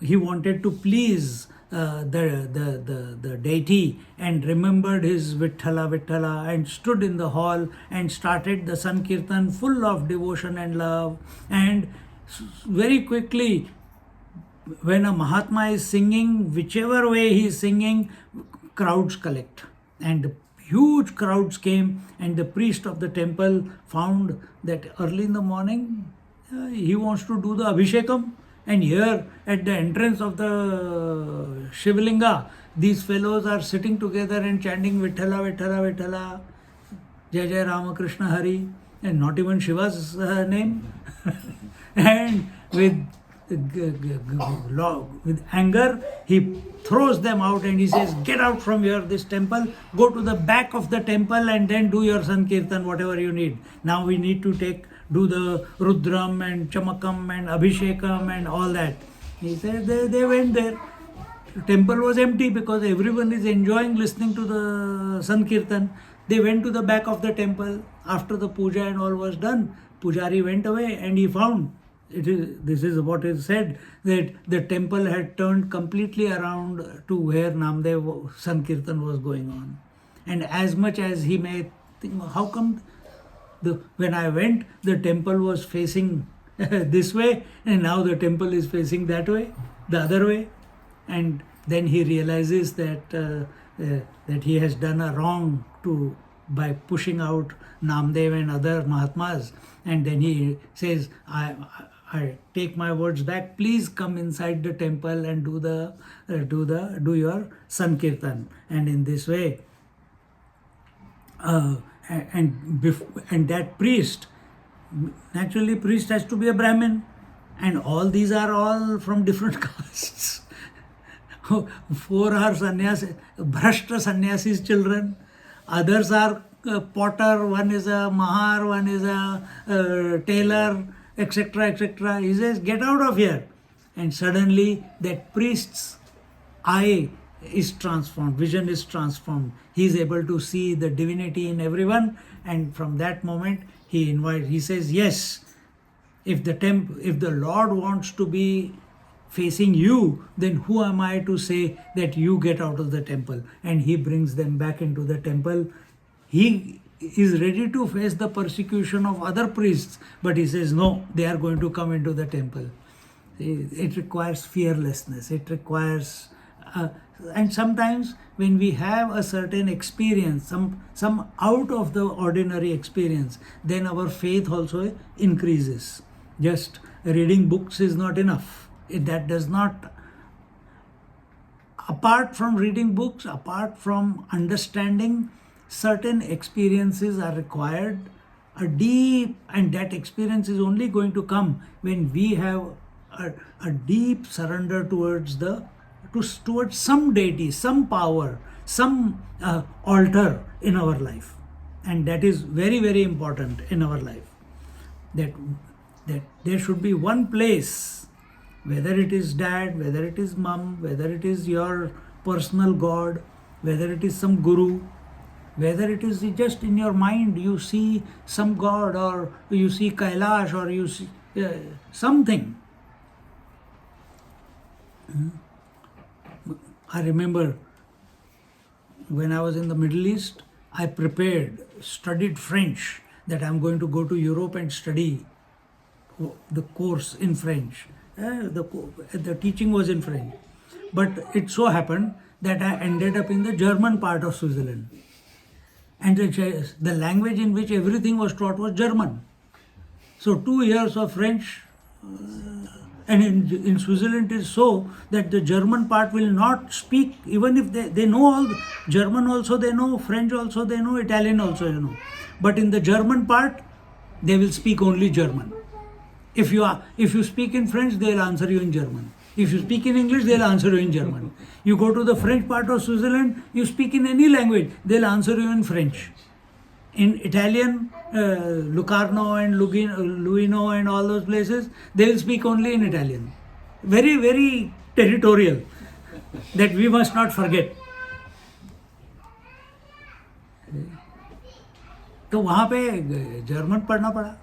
he wanted to please the deity and remembered his Vithala and stood in the hall and started the Sankirtan full of devotion and love. And very quickly, when a Mahatma is singing, whichever way he is singing, crowds collect. And huge crowds came, and the priest of the temple found that early in the morning, he wants to do the Abhishekam. And here at the entrance of the Shivlinga, these fellows are sitting together and chanting Vithala, Vithala, Vithala, Jai Jai Ramakrishna Hari, and not even Shiva's name. And with anger, he throws them out and he says, get out from here, this temple, go to the back of the temple and then do your Sankirtan, whatever you need. Now we need to do the Rudram and Chamakam and Abhishekam and all that. He said they went there. The temple was empty because everyone is enjoying listening to the Sankirtan. They went to the back of the temple. After the puja and all was done, Pujari went away and he found, this is what is said, that the temple had turned completely around to where Namdev Sankirtan was going on. And as much as he may think, how come when I went, the temple was facing this way, and now the temple is facing that way, the other way. And then he realizes that he has done a wrong by pushing out Namdev and other Mahatmas. And then he says, I take my words back. Please come inside the temple and do your Sankirtan. And in this way, and that priest, naturally priest has to be a Brahmin, and all these are all from different castes. 4 are sannyasi, bhrashta sannyasis children. Others are potter, one is a mahar, one is a tailor, etc., etc. He says, get out of here. And suddenly that priest's eye is transformed, vision is transformed. He is able to see the divinity in everyone, and from that moment he says, yes, if the Lord wants to be facing you, then who am I to say that you get out of the temple? And he brings them back into the temple. He is ready to face the persecution of other priests, but he says, no, they are going to come into the temple. It requires fearlessness. It requires, and sometimes when we have a certain experience, some out of the ordinary experience, then our faith also increases. Just reading books is not enough. That does not, apart from reading books, apart from understanding, certain experiences are required, and that experience is only going to come when we have a deep surrender towards some deity, some power, some altar in our life. And that is very, very important in our life. That there should be one place, whether it is dad, whether it is mom, whether it is your personal God, whether it is some guru, whether it is just in your mind you see some God, or you see Kailash, or you see something. I remember when I was in the Middle East, I studied French, that I'm going to go to Europe and study the course in French. The teaching was in French. But it so happened that I ended up in the German part of Switzerland. And the language in which everything was taught was German. So 2 years of French, and in Switzerland it is so that the German part will not speak, even if they know all German also they know, French also they know, Italian also they know. But in the German part, they will speak only German. If you speak in French, they'll answer you in German. If you speak in English, they'll answer you in German. You go to the French part of Switzerland, you speak in any language, they'll answer you in French. In Italian, Locarno and Luino and all those places, they'll speak only in Italian. Very, very territorial. That we must not forget. तो वहाँ पे German पढ़ना पड़ा.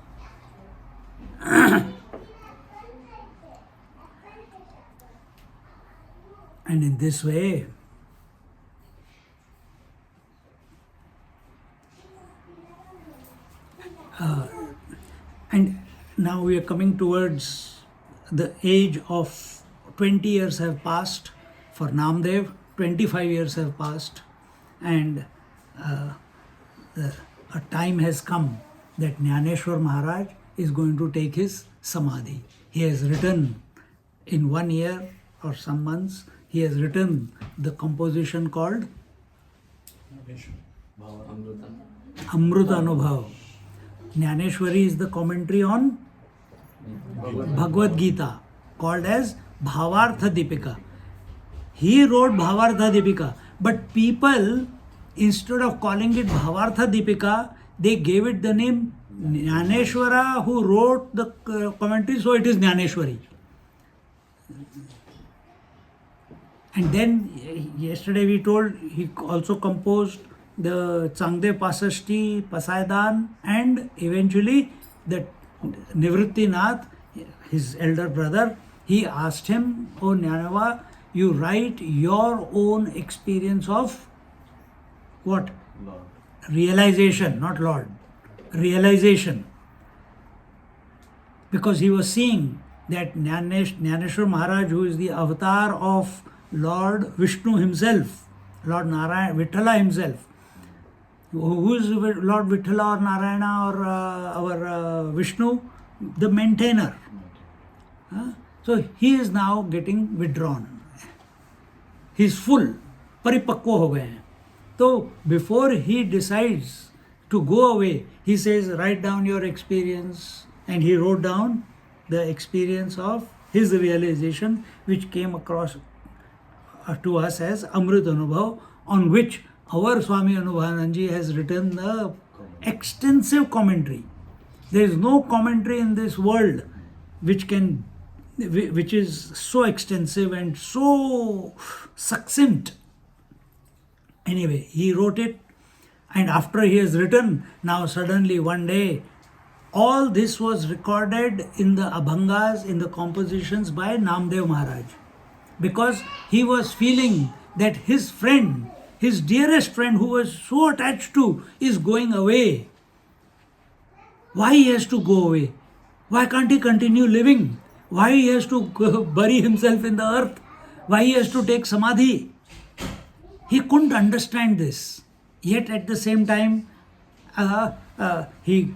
And in this way, and now we are coming towards the age of 20 years have passed for Namdev, 25 years have passed, and a time has come that Jnaneshwar Maharaj is going to take his Samadhi. He has written in 1 year or some months, he has written the composition called Amruta Anubhav. Jnaneshwari is the commentary on Bhagavad Gita, called as Bhavartha Dipika. He wrote Bhavartha Dipika, but people, instead of calling it Bhavartha Dipika, they gave it the name Jnaneshwara, who wrote the commentary, so it is Jnaneshwari. And then yesterday we told he also composed the Changde Pasashti, Pasaidan, and eventually the Nivritti Nath, his elder brother, he asked him, "Oh Jnanava, you write your own experience of what? Realization, not Lord. Realization. Because he was seeing that Jnaneshwar Maharaj, who is the avatar of Lord Vishnu himself, Lord Narayana, Vithala himself. Who is Lord Vithala or Narayana or our Vishnu? The maintainer. So he is now getting withdrawn. He is full. Paripakwa ho gaye hain. So before he decides to go away, he says, write down your experience. And he wrote down the experience of his realization, which came across to us as Amrit Anubhav, on which our Swami Anubhavanandaji has written the extensive commentary. There is no commentary in this world which is so extensive and so succinct. Anyway, he wrote it, and after he has written, now suddenly one day, all this was recorded in the Abhangas, in the compositions by Namdev Maharaj, because he was feeling that his friend, his dearest friend who was so attached to, is going away. Why he has to go away? Why can't he continue living? Why he has to bury himself in the earth? Why he has to take samadhi? He couldn't understand this. Yet at the same time, he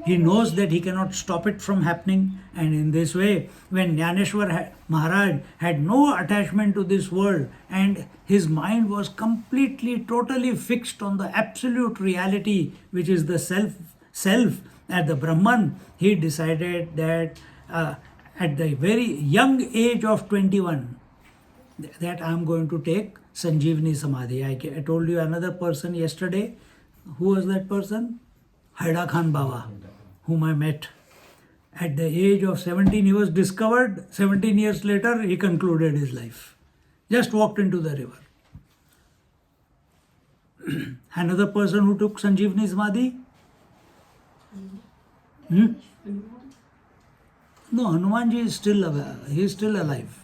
knows that he cannot stop it from happening. And in this way, when Jnaneshwar Maharaj had no attachment to this world and his mind was completely, totally fixed on the absolute reality, which is the self at the Brahman, he decided that at the very young age of 21, that I am going to take Sanjeevani Samadhi. I told you another person yesterday. Who was that person? Haida Khan Baba, whom I met. At the age of 17, he was discovered. 17 years later, he concluded his life. Just walked into the river. Another person who took Sanjeevani Samadhi? No, Hanumanji is still alive. He is still alive.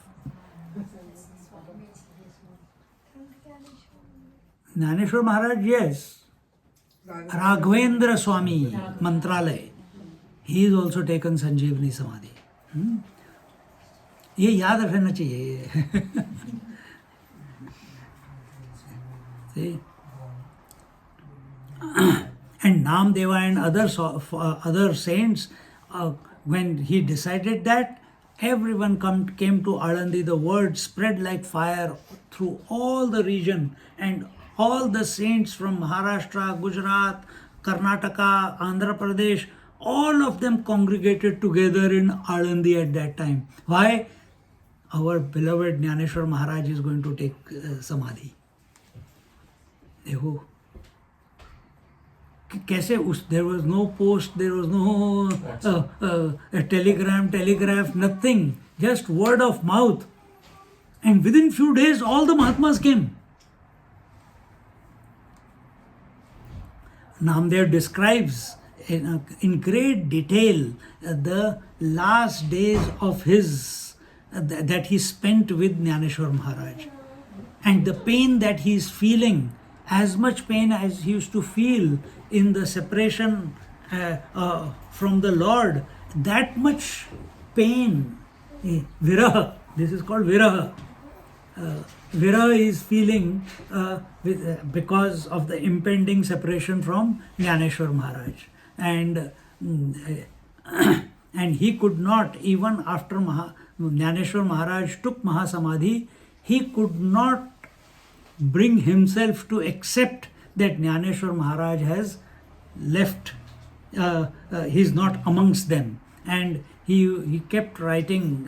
Jnaneshwar Maharaj, yes. Raghavendra Swami, Mantralaya. He is also taken Sanjeevani Samadhi. ये याद रहना चाहिए. See? And Namdeva and other saints, when he decided that, everyone came to Alandi. The word spread like fire through all the region, and all the saints from Maharashtra, Gujarat, Karnataka, Andhra Pradesh, all of them congregated together in Alandi at that time. Why? Our beloved Jnaneshwar Maharaj is going to take Samadhi. देखो कैसे there was no post, there was no telegraph, nothing, just word of mouth, and within few days all the Mahatmas came. Namdev describes in great detail the last days of his that he spent with Jnaneshwar Maharaj, and the pain that he is feeling, as much pain as he used to feel in the separation from the Lord, that much pain, viraha, this is called viraha. Viraha is feeling because of the impending separation from Jnaneshwar Maharaj. And he could not, even after Jnaneshwar Maharaj took Mahasamadhi, he could not bring himself to accept that Jnaneshwar Maharaj has left. He is not amongst them. And he kept writing,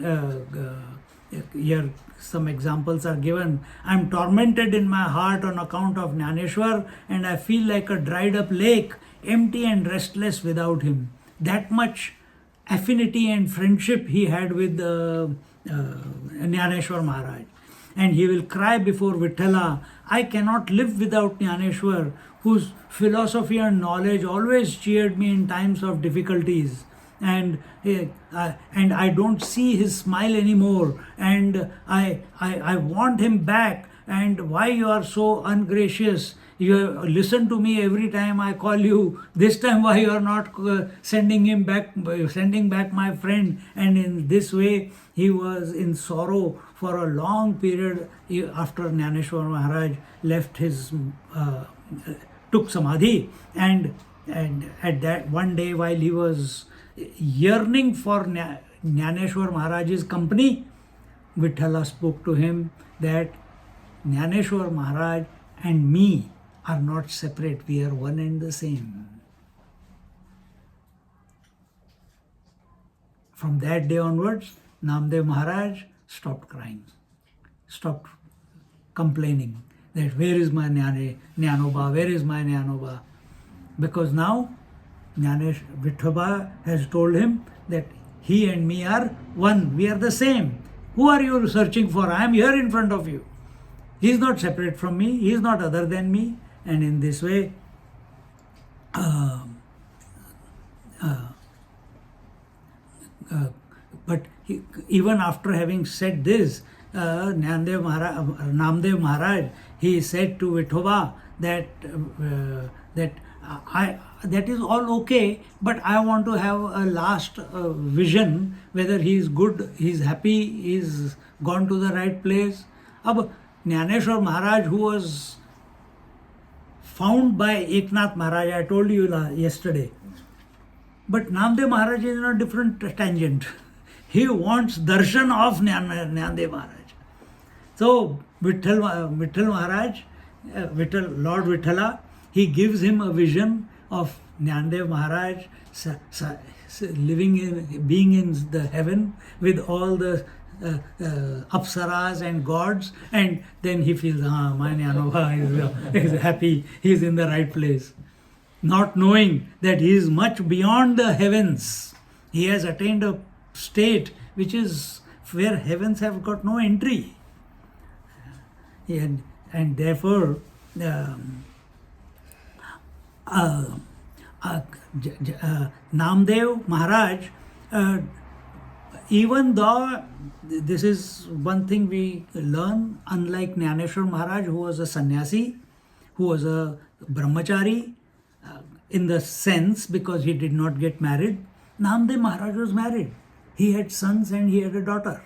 here some examples are given. I am tormented in my heart on account of Jnaneshwar, and I feel like a dried up lake, empty and restless without him. That much affinity and friendship he had with Jnaneshwar Maharaj. And he will cry before Vithala, I cannot live without Jnaneshwar, whose philosophy and knowledge always cheered me in times of difficulties. And I don't see his smile anymore, and I want him back. And why you are so ungracious? You listen to me every time I call you. This time why you are not sending back my friend? And in this way, he was in sorrow for a long period after Jnaneshwar Maharaj left took samadhi, and at that one day while he was yearning for Jnaneshwar Maharaj's company, Vithala spoke to him that Jnaneshwar Maharaj and me are not separate, we are one and the same. From that day onwards, Namdev Maharaj stopped crying, stopped complaining that where is my Jnanoba, where is my Jnanoba? Because now Vithoba has told him that he and me are one, we are the same. Who are you searching for? I am here in front of you. He is not separate from me, he is not other than me. And in this way, but even after having said this, Namdev Maharaj, he said to Vithoba that that is all okay, but I want to have a last vision whether he is good, he is happy, he is gone to the right place. Ab Jnaneshwar Maharaj, who was found by Eknath Maharaj, I told you yesterday. But Namdev Maharaj is on a different tangent. He wants darshan of Namdev Maharaj. So Vitthal Maharaj, Lord Vithala, he gives him a vision of Namdev Maharaj being in the heaven with all the apsaras and gods, and then he feels, my Jnanova is happy, he is in the right place. Not knowing that he is much beyond the heavens. He has attained a state which is where heavens have got no entry. And therefore, Namdev Maharaj, even though this is one thing we learn, unlike Jnaneshwar Maharaj, who was a sannyasi, who was a brahmachari, in the sense because he did not get married, Namdev Maharaj was married. He had sons and he had a daughter.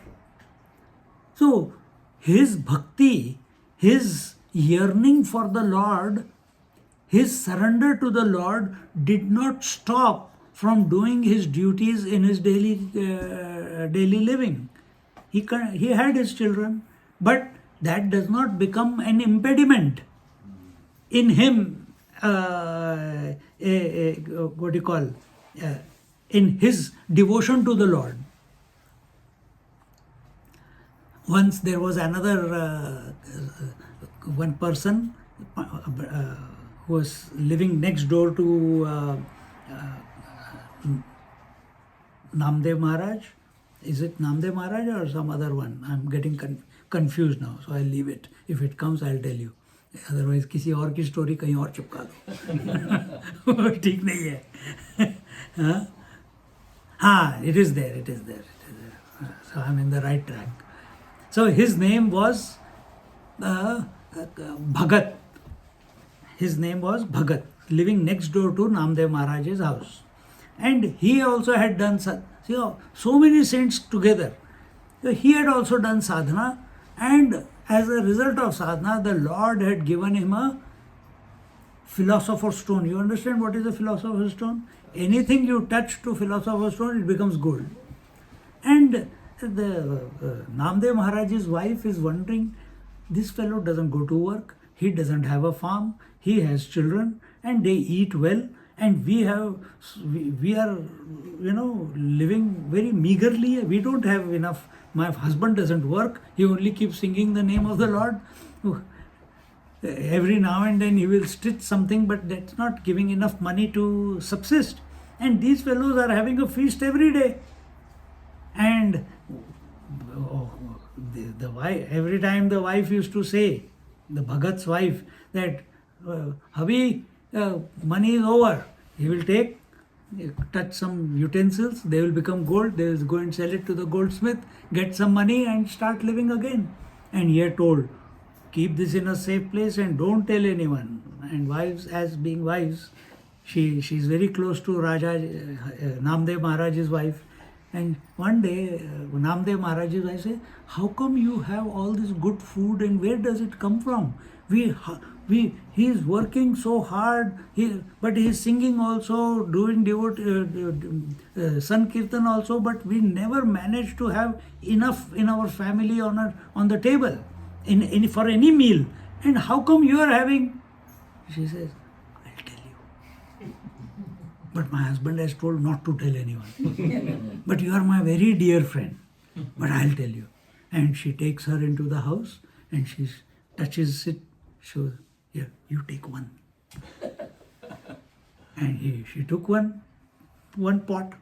So his bhakti, his yearning for the Lord, his surrender to the Lord did not stop from doing his duties in his daily living. He had his children, but that does not become an impediment in him. In his devotion to the Lord. Once there was another one person who was living next door to Namdev Maharaj. Is it Namdev Maharaj or some other one? I'm getting confused now, so I'll leave it. If it comes, I'll tell you. Otherwise किसी और की story कहीं और चिपका दो. ठीक नहीं है. It is there. So I'm in the right track. So his name was Bhagat. His name was Bhagat, living next door to Namdev Maharaj's house. And he also had done so many saints together. So he had also done sadhana, and as a result of sadhana, the Lord had given him a philosopher's stone. You understand what is a philosopher's stone? Anything you touch to philosopher's stone, it becomes gold. And the Namdev Maharaj's wife is wondering, this fellow doesn't go to work, he doesn't have a farm, he has children, and they eat well, and we are living very meagerly. We don't have enough. My husband doesn't work, he only keeps singing the name of the Lord. Every now and then he will stitch something, but that's not giving enough money to subsist. And these fellows are having a feast every day. And the wife, every time the wife used to say, the Bhagat's wife, that Habi, money is over. He will touch some utensils, they will become gold, they will go and sell it to the goldsmith, get some money and start living again. And he had told, keep this in a safe place and don't tell anyone. And wives, as being wives, she's very close to Raja Namdev Maharaj's wife. And one day, Namdev Maharaj's wife said, "How come you have all this good food and where does it come from? He's working so hard, but he's singing also, doing Sankirtan also, but we never managed to have enough in our family on the table for any meal. And how come you are having?" She says, "I'll tell you. But my husband has told not to tell anyone. But you are my very dear friend. But I'll tell you." And she takes her into the house and she touches it. Shows, "Here, you take one." And she took one pot,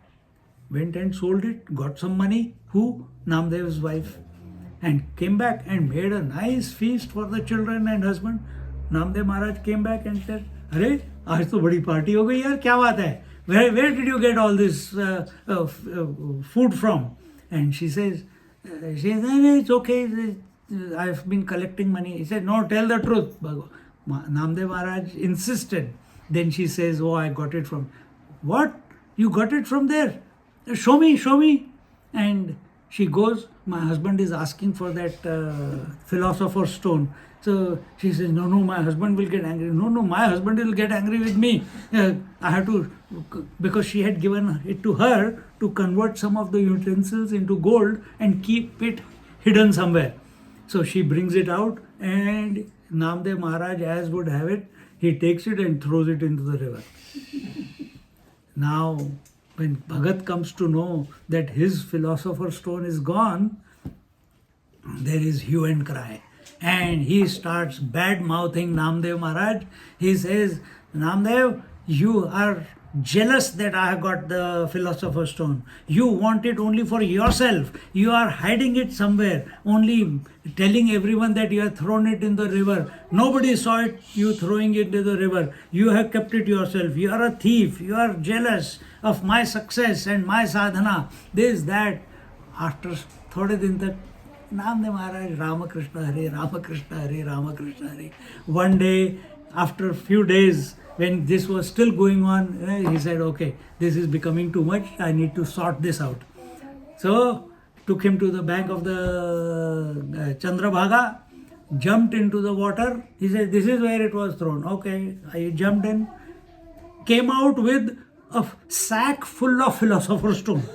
went and sold it, got some money. Who? Namdev's wife. And came back and made a nice feast for the children and husband. Namdev Maharaj came back and said, "अरे आज तो बड़ी party हो गई यार, क्या बात है? Where did you get all this food from?" And she says, "It's okay. I've been collecting money." He said, "No, tell the truth." Namdev Maharaj insisted. Then she says, "Oh, I got it from." "What? You got it from there? Show me. And she goes, my husband is asking for that philosopher's stone. So she says, no, my husband will get angry. No, my husband will get angry with me. I have to, because she had given it to her to convert some of the utensils into gold and keep it hidden somewhere. So she brings it out, and Namdev Maharaj, as would have it, he takes it and throws it into the river. Now, when Bhagat comes to know that his philosopher's stone is gone, there is hue and cry. And he starts bad-mouthing Namdev Maharaj. He says, "Namdev, you are jealous that I have got the philosopher's stone. You want it only for yourself. You are hiding it somewhere, only telling everyone that you have thrown it in the river. Nobody saw it, you throwing it into the river. You have kept it yourself. You are a thief. You are jealous of my success and my sadhana. This, that." After thode din tak, Namdev Maharaj, Ramakrishna Hare, Ramakrishna Hare, Ramakrishna Hare. One day, after a few days, when this was still going on, he said, "Okay, this is becoming too much. I need to sort this out." So, took him to the bank of the Chandrabhaga, jumped into the water. He said, "This is where it was thrown." Okay, I jumped in, came out with a sack full of philosopher's stone.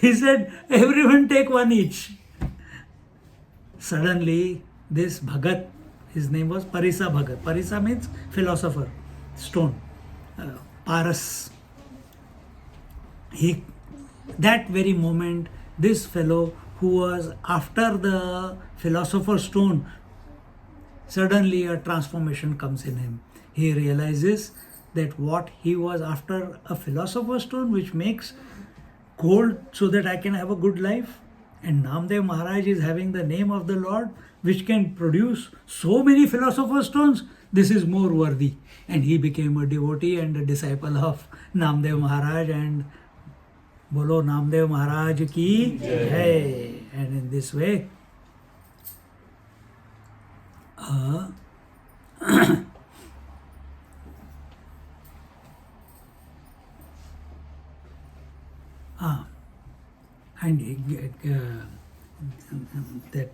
He said, "Everyone take one each." Suddenly, this Bhagat, his name was Parisa Bhagat. Parisa means philosopher, stone, Paras. That very moment, this fellow who was after the philosopher's stone, suddenly a transformation comes in him. He realizes that what he was after, a philosopher's stone which makes gold so that I can have a good life, and Namdev Maharaj is having the name of the Lord which can produce so many philosopher's stones. This is more worthy. And he became a devotee and a disciple of Namdev Maharaj, and Bolo Namdev Maharaj ki jai. And in this way, that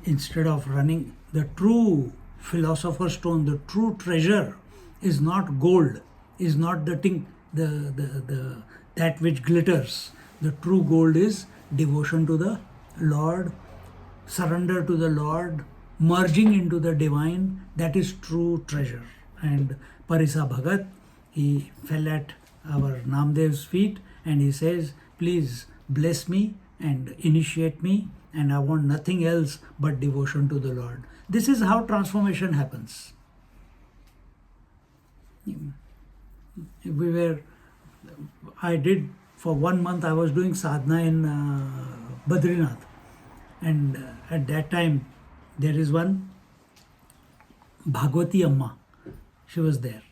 instead of running, the true philosopher's stone, the true treasure is not gold, is not the thing, that which glitters. The true gold is devotion to the Lord, surrender to the Lord, merging into the divine. That is true treasure. And Parisa Bhagat, he fell at our Namdev's feet and he says, "Please bless me and initiate me, and I want nothing else but devotion to the Lord." This is how transformation happens. I did, for 1 month I was doing sadhana in Badrinath, and at that time there is one Bhagwati Amma, she was there.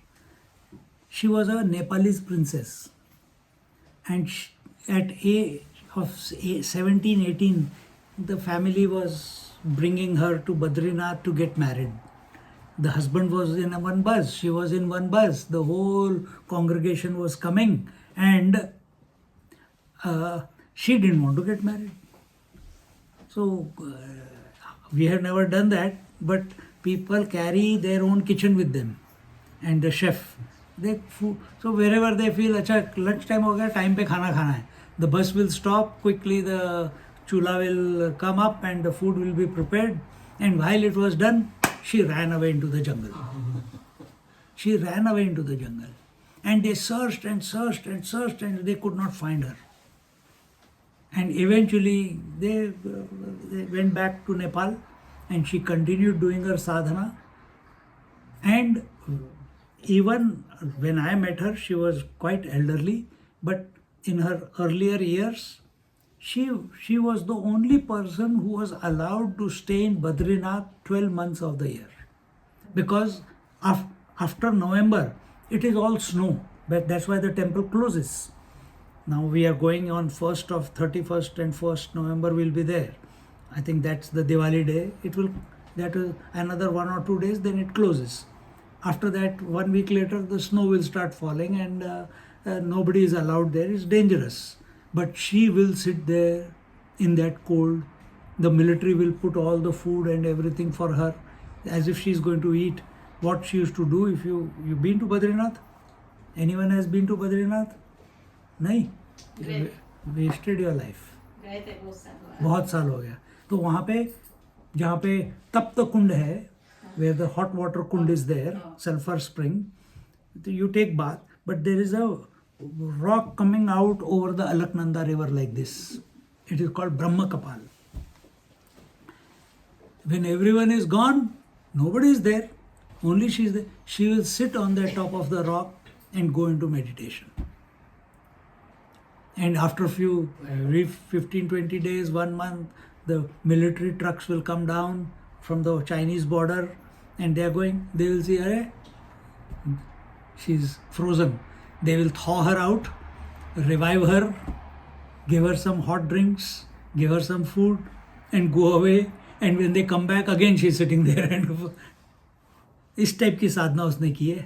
She was a Nepalese princess, and at of 17, 18, the family was bringing her to Badrinath to get married. The husband was in one bus, she was in one bus, the whole congregation was coming, and she didn't want to get married. So we have never done that, but people carry their own kitchen with them, and the chef. So wherever they feel, अच्छा lunch time हो गया, time पे खाना खाना है. The bus will stop quickly. The chula will come up and the food will be prepared. And while it was done, she ran away into the jungle. She ran away into the jungle, and they searched and searched and searched, and they could not find her. And eventually they went back to Nepal, and she continued doing her sadhana. And even when I met her, she was quite elderly, but in her earlier years, she was the only person who was allowed to stay in Badrinath 12 months of the year. Because after November, it is all snow, but that's why the temple closes. Now we are going on 1st of 31st and 1st November will be there. I think that's the Diwali day. That is another 1 or 2 days, then it closes. After that, 1 week later, the snow will start falling, and nobody is allowed there. It's dangerous. But she will sit there in that cold. The military will put all the food and everything for her, as if she's going to eat. What she used to do, if you've been to Badrinath? Anyone has been to Badrinath? नहीं, wasted your life. गए थे बहुत साल हो गया. तो वहाँ पे जहाँ पे तप्त कुंड है, where the hot water kund is there, sulfur spring, you take bath, but there is a rock coming out over the Alaknanda river like this. It is called Brahma Kapal. When everyone is gone, nobody is there, only she is there. She will sit on the top of the rock and go into meditation. And after every 15-20 days, 1 month, the military trucks will come down from the Chinese border, and they will see her, she's frozen. They will thaw her out, revive her, give her some hot drinks, give her some food, and go away. And when they come back, again she's sitting there. And इस type की साधना उसने की है,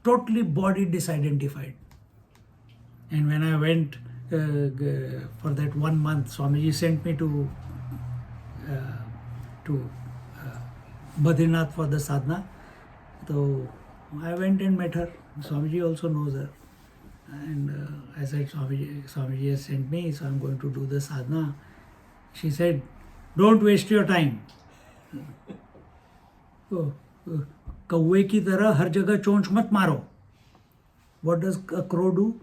totally body disidentified. And when I went for that 1 month, Swamiji sent me to Badrinath for the sadhana. So I went and met her. Swamiji also knows her. And I said, Swamiji has sent me, so I'm going to do the sadhana. She said, don't waste your time. कौवे की तरह हर जगह चोंच मत मारो. What does a crow do?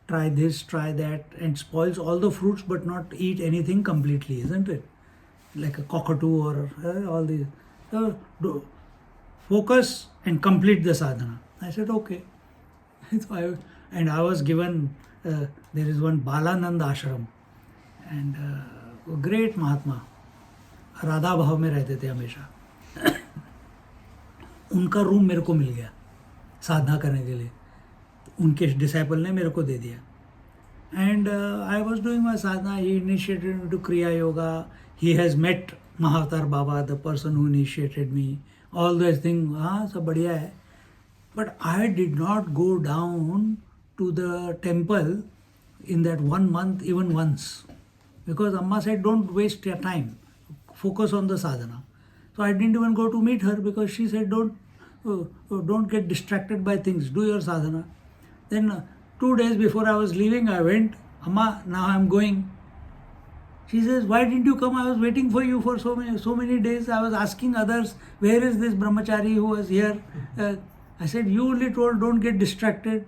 Try this, try that, and spoils all the fruits but not eat anything completely, isn't it? Like a cockatoo or all these. Focus and complete the sadhana. I said, okay. And I was given, there is one Balanand ashram, and a great Mahatma, Radha भाव में रहते थे हमेशा. उनका room मेरे को मिल गया साधना करने के लिए. उनके डिसाइपल ने मेरे को दे दिया. And I was doing my sadhana. He initiated me to Kriya Yoga. He has met Mahavatar Baba, the person who initiated me. All those things, सब बढ़िया है. But I did not go down to the temple in that 1 month even once. Because Amma said, don't waste your time. Focus on the sadhana. So I didn't even go to meet her because she said, don't get distracted by things. Do your sadhana. Then 2 days before I was leaving, I went, Amma, now I'm going. She says, why didn't you come? I was waiting for you for so many days. I was asking others, where is this brahmachari who was here? I said, you only told, don't get distracted.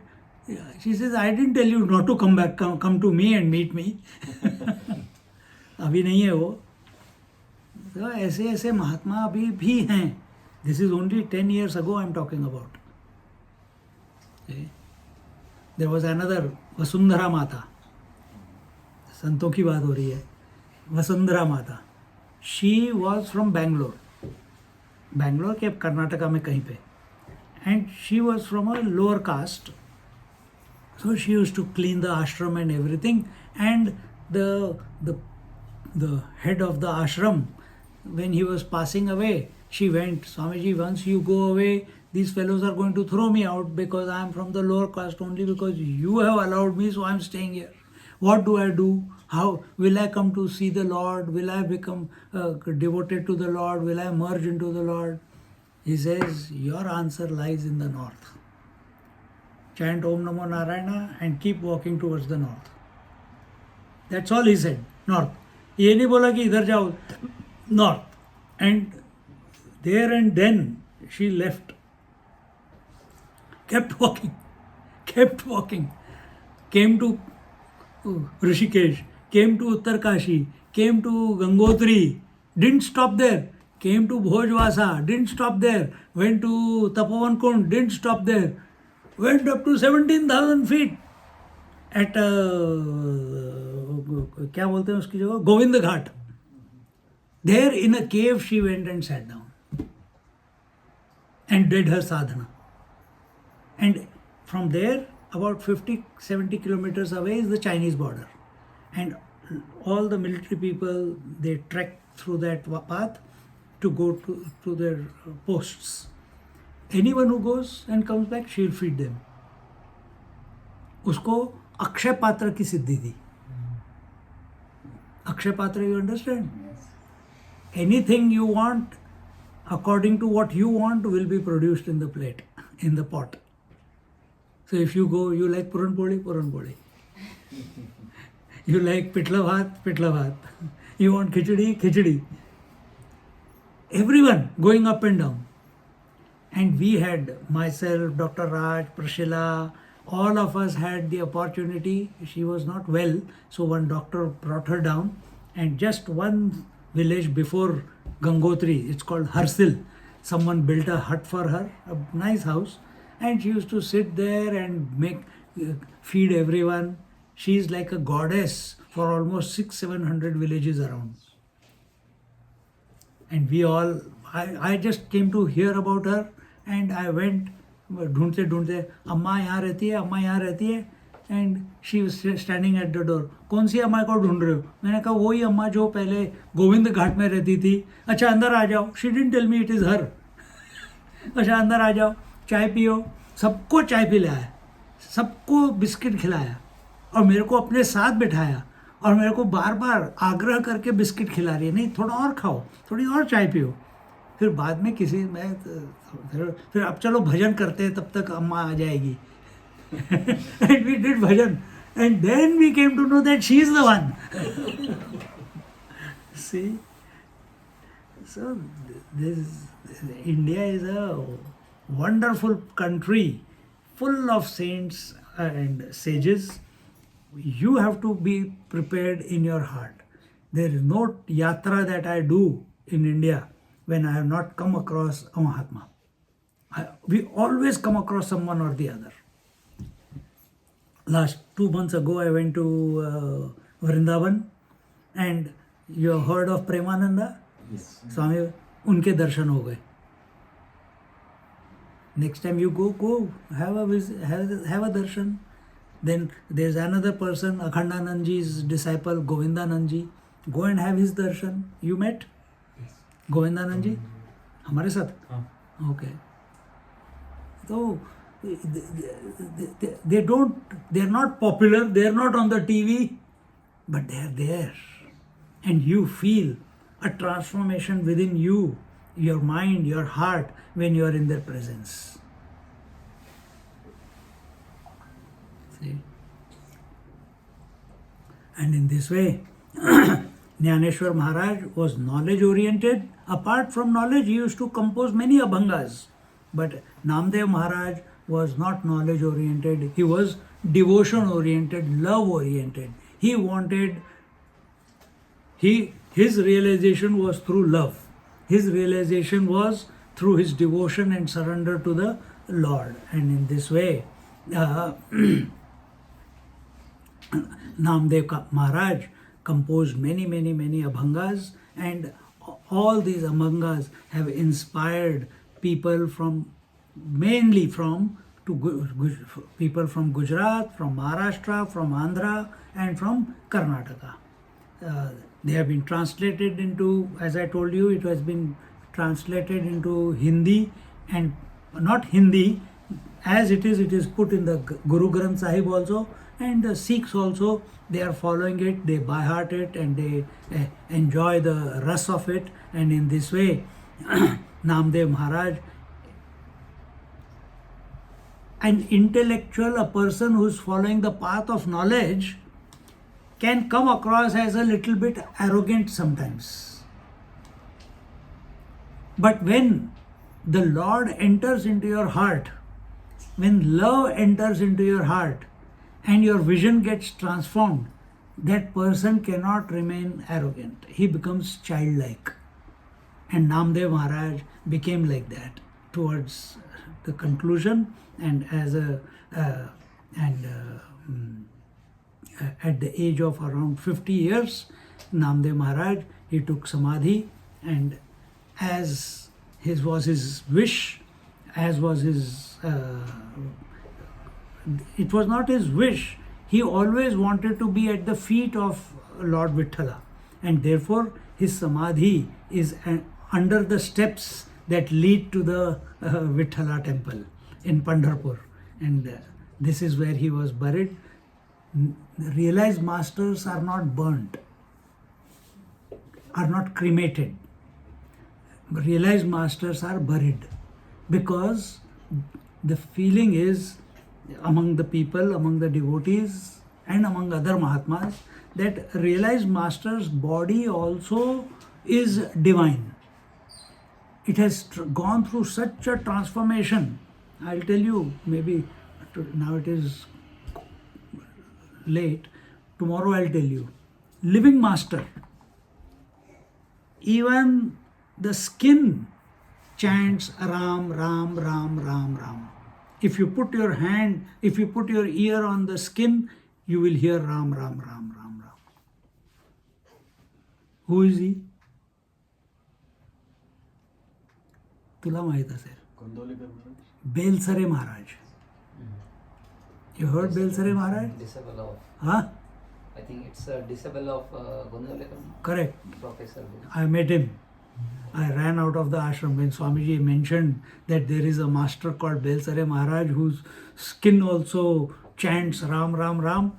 She says, I didn't tell you not to come back, come to me and meet me. अभी नहीं है वो. तो ऐसे ऐसे महात्मा अभी भी हैं. This is only 10 years ago I'm talking about. Okay. There was another Vasundhara Mata. संतों की बात हो रही है. वसुंधरा माता. She was from Bangalore. Bangalore के कर्नाटका में कहीं पे. And she was from a lower caste. So she used to clean the ashram and everything. And the head of the ashram, when he was passing away, she went, Swamiji, once you go away, these fellows are going to throw me out because I am from the lower caste only because you have allowed me, so I am staying here. What do I do? How will I come to see the Lord? Will I become devoted to the Lord? Will I merge into the Lord? He says, your answer lies in the north. Chant Om Namo Narayana and keep walking towards the north. That's all he said. North. ये नहीं बोला कि इधर जाओ. North. And there and then she left. Kept walking. Kept walking. Came to Rishikesh. Came to Uttarkashi. Came to Gangotri. Didn't stop there. Came to Bhojwasa. Didn't stop there. Went to Tapovan Kund. Didn't stop there. Went up to 17,000 feet at क्या बोलते हैं उसकी जगह, Govind Ghat. There in a cave she went and sat down and did her sadhana. And from there, about 50-70 kilometers away is the Chinese border. And all the military people, they trek through that path to go to their posts. Anyone who goes and comes back, she'll feed them. उसको अक्षय पात्र की सिद्धि थी. अक्षय पात्र, you understand? Anything you want, according to what you want, will be produced in the plate, in the pot. So if you go, you like puran poli. You like pitla bhat. You want khichdi. Everyone going up and down. And we had, myself, Dr. Raj, Prashila, all of us had the opportunity. She was not well, so one doctor brought her down, and just one village before Gangotri, it's called Harsil, someone built a hut for her, a nice house, and she used to sit there and feed everyone. She's like a goddess for almost 600-700 villages around. And we all, I just came to hear about her, and I went ढूंढते अम्मा यहाँ रहती है and she was standing at the door. कौन सी अम्मा को ढूंढ रहे हो? मैंने कहा वही अम्मा जो पहले गोविंद घाट में रहती थी. अच्छा अंदर आ जाओ. She didn't tell me it is her. अच्छा अंदर आ जाओ, चाय पियो. सबको चाय पिलाया, सबको बिस्किट खिलाया और मेरे को अपने साथ बिठाया और मेरे को बार बार आग्रह करके बिस्किट खिला रही है, नहीं थोड़ा और खाओ, थोड़ी और चाय पियो. फिर बाद में फिर अब चलो भजन करते हैं, तब तक अम्मा आ जाएगी. And we did bhajan, and then we came to know that she is the one. See, so India is a wonderful country, full of saints and sages. You have to be prepared in your heart. There is no yatra that I do in India when I have not come across a Mahatma. We always come across someone or the other. Last 2 months ago, I went to Vrindavan, and you have heard of Paramananda? Yes. Swami, उनके दर्शन हो गए. Next time you go have a darshan. Then there's another person, Akhandanandji's disciple, Govindanandji. Go and have his darshan. You met? Yes. Govindanandji? हमारे साथ? Okay. So they're not popular, they're not on the TV, but they're there. And you feel a transformation within you, your mind, your heart, when you are in their presence. See? And in this way, Jnaneshwar Maharaj was knowledge oriented. Apart from knowledge, he used to compose many abhangas. But Namdev Maharaj was not knowledge oriented, he was devotion oriented, love oriented. He wanted, his realization was through love. His realization was through his devotion and surrender to the Lord. And in this way, Namdev Maharaj composed many abhangas, and all these abhangas have inspired people mainly from people from Gujarat, from Maharashtra, from Andhra, and from Karnataka. They have been translated into, as I told you, it has been translated into Hindi, and not Hindi as it is put in the Guru Granth Sahib also, and the Sikhs also, they are following it, they by heart it, and they enjoy the ras of it. And in this way, Namdev Maharaj, an intellectual, a person who is following the path of knowledge, can come across as a little bit arrogant sometimes. But when the Lord enters into your heart, when love enters into your heart and your vision gets transformed, that person cannot remain arrogant. He becomes childlike. And Namdev Maharaj became like that towards the conclusion, and at the age of around 50 years, Namdev Maharaj, he took samadhi, and as was his wish, as was his, it was not his wish, he always wanted to be at the feet of Lord Vithala, and therefore his samadhi is under the steps that lead to the Vithala temple in Pandharpur, and this is where he was buried. Realized masters are not burnt, are not cremated. Realized masters are buried, because the feeling is among the people, among the devotees, and among other Mahatmas, that realized master's body also is divine. It has gone through such a transformation. I'll tell you, maybe now it is late, tomorrow I'll tell you. Living master, even the skin chants Ram, Ram, Ram, Ram, Ram. If you put your ear on the skin, you will hear Ram, Ram, Ram, Ram, Ram. Who is he? तुला माहित असेल, बेलसरे महाराज. You heard Belsarai Maharaj? Disciple of. Huh? I think it's a disciple of Gondolekam. Correct. Professor. I met him. I ran out of the ashram when Swamiji mentioned that there is a master called Belsarai Maharaj whose skin also chants Ram, Ram, Ram.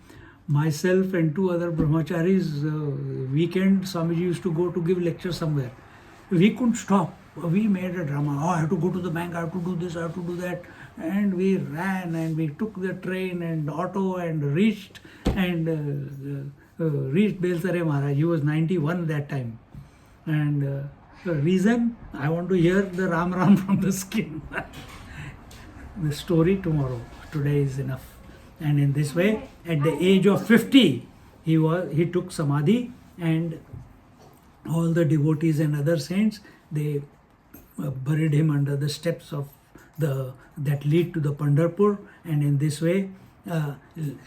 Myself and two other brahmacharis, weekend, Swamiji used to go to give lectures somewhere. We couldn't stop. We made a drama. Oh, I have to go to the bank, I have to do this, I have to do that. And we ran and we took the train and auto and reached Belsarai Maharaj. He was 91 that time. And the reason, I want to hear the Ram Ram from the skin. The story tomorrow. Today is enough. And in this way, at the age of 50, he took samadhi, and all the devotees and other saints, they buried him under the steps of that lead to the Pandharpur. And in this way,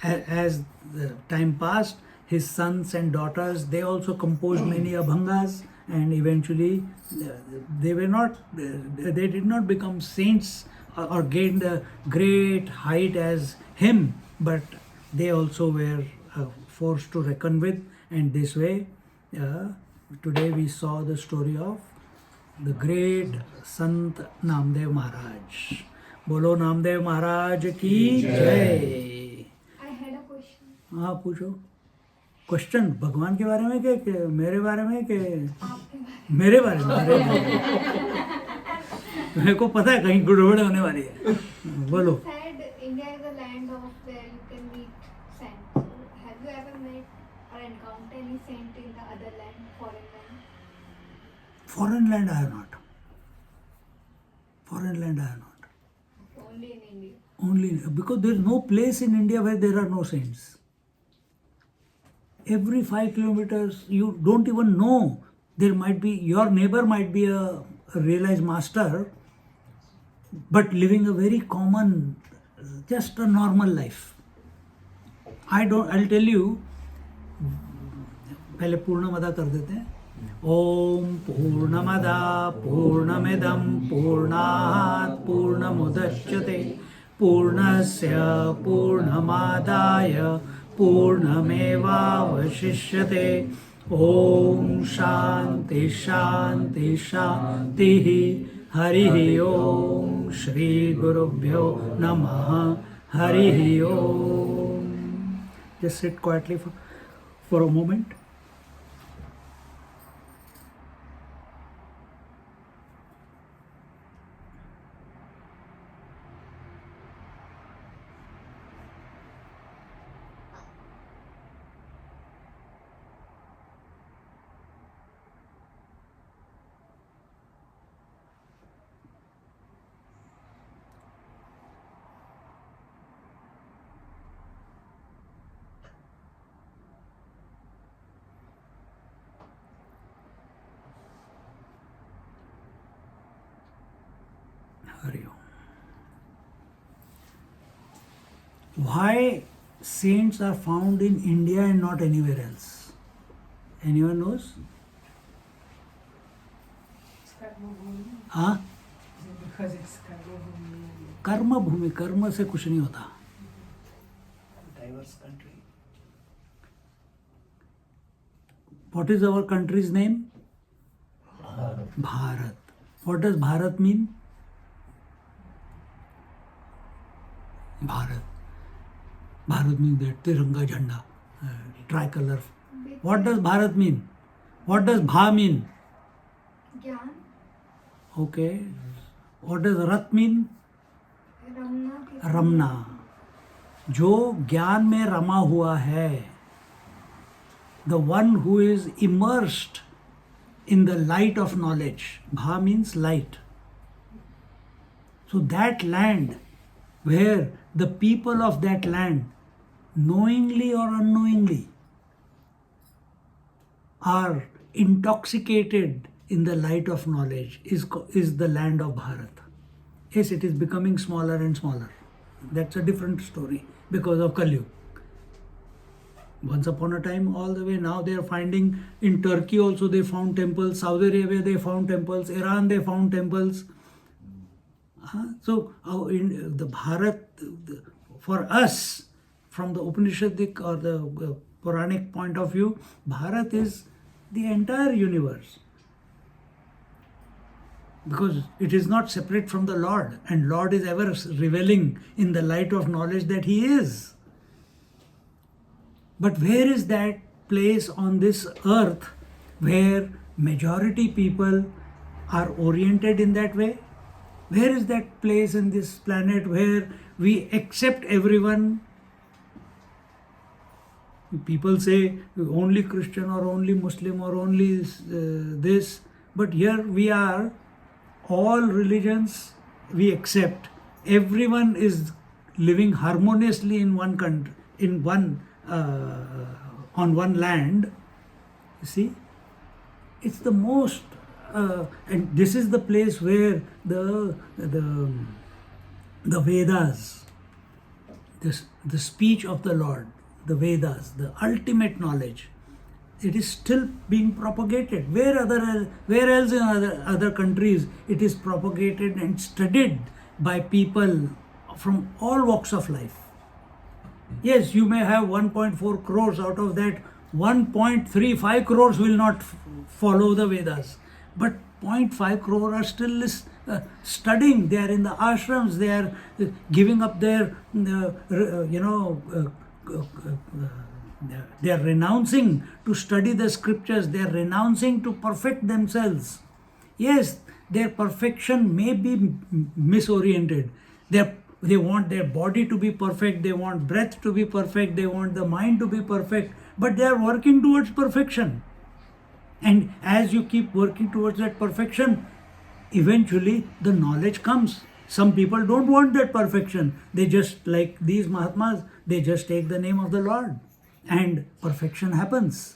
as the time passed, his sons and daughters, they also composed many abhangas, and eventually they did not become saints or gain the great height as him, but they also were forced to reckon with. And this way, today we saw the story of the great Sant Namdev Maharaj. Bolo Namdev Maharaj ki jai. I had a question. हाँ पूछो. Question भगवान के बारे में के मेरे बारे में के मेरे बारे में? मेरे को पता है कहीं गड़बड़ होने वाली है. बोलो. Said India is a land of where you can meet saints. So, have you ever met or encountered any saint in the other land, foreign land? Foreign land I have not. Foreign land I have not. Only in India. Only because there is no place in India where there are no saints. Every 5 kilometers, you don't even know. There might be, your neighbor might be a realized master, but living a very common, just a normal life. I'll tell you, पहले पूर्णमदा कर देते हैं. ओम पूर्णमदा पूर्णमिदं पूर्णात् पूर्णमुदच्यते Purnasya Purnamadaya Purnamevavashishyate. Om Shanti Shanti Shanti. Harihi Om. Shri Gurubhyo Namaha. Harihi Om. Just sit quietly for a moment. Hari Om. Why saints are found in India and not anywhere else? Anyone knows? हाँ? Because it's Karma. कर्म भूमि, कर्म से कुछ नहीं होता. Diverse country. What is our country's name? Bharat. What does Bharat mean? Bharat. Bharat means that Tiranga Jhanda, tricolor. What does Bharat mean? What does Bha mean? Gyan, Okay. What does Rat mean? Ramna, Ramna. जो ज्ञान में रमा हुआ है, the one who is immersed in the light of knowledge. Bha means light. So that land where the people of that land, knowingly or unknowingly, are intoxicated in the light of knowledge is the land of Bharat. Yes, it is becoming smaller and smaller. That's a different story because of Kali Yuga. Once upon a time, all the way, now they are finding in Turkey also they found temples, Saudi Arabia they found temples, Iran they found temples. So in the Bharat, for us, from the Upanishadic or the Puranic point of view, Bharat is the entire universe. Because it is not separate from the Lord, and Lord is ever revealing in the light of knowledge that He is. But where is that place on this earth where majority people are oriented in that way? Where is that place in this planet where we accept everyone? People say only Christian or only Muslim or only this, but here we are, all religions we accept. Everyone is living harmoniously in one country, in one on one land. You see, it's the most, and this is the place where the Vedas, the speech of the Lord, the Vedas, the ultimate knowledge, it is still being propagated. Where else in other countries it is propagated and studied by people from all walks of life. Yes, you may have 1.4 crores, out of that 1.35 crores will not follow the Vedas, but 0.5 crore are still studying. They are in the ashrams, they are giving up their they are renouncing to study the scriptures, they are renouncing to perfect themselves. Yes, their perfection may be misoriented. They want their body to be perfect, they want breath to be perfect, they want the mind to be perfect, but they are working towards perfection. And as you keep working towards that perfection, eventually the knowledge comes. Some people don't want that perfection. They just, like these Mahatmas, they just take the name of the Lord and perfection happens.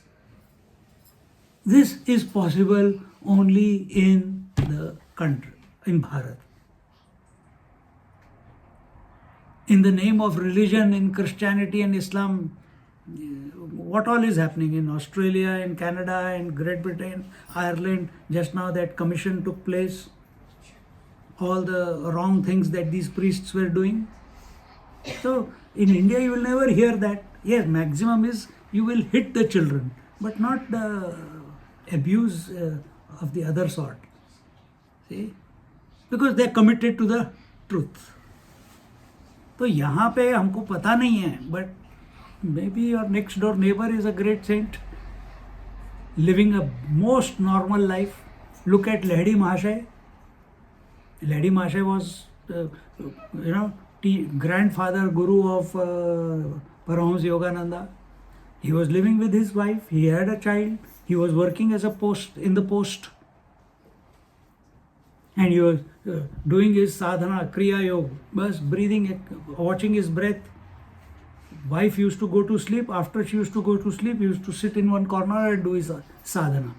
This is possible only in the country, in Bharat. In the name of religion, in Christianity and Islam, what all is happening in Australia, in Canada, in Great Britain, Ireland? Just now that commission took place. All the wrong things that these priests were doing. So in India you will never hear that. Yes, maximum is you will hit the children, but not the abuse of the other sort. See, because they are committed to the truth. तो यहाँ पे हमको पता नहीं है, but maybe your next door neighbor is a great saint, living a most normal life. Look at Lahiri Mahashay. Lahiri Mahashay was, grandfather guru of Paramahansa Yogananda. He was living with his wife. He had a child. He was working as a post in the post, and he was doing his sadhana, kriya yoga, bas breathing, watching his breath. Wife used to go to sleep. After she used to go to sleep, he used to sit in one corner and do his sadhana.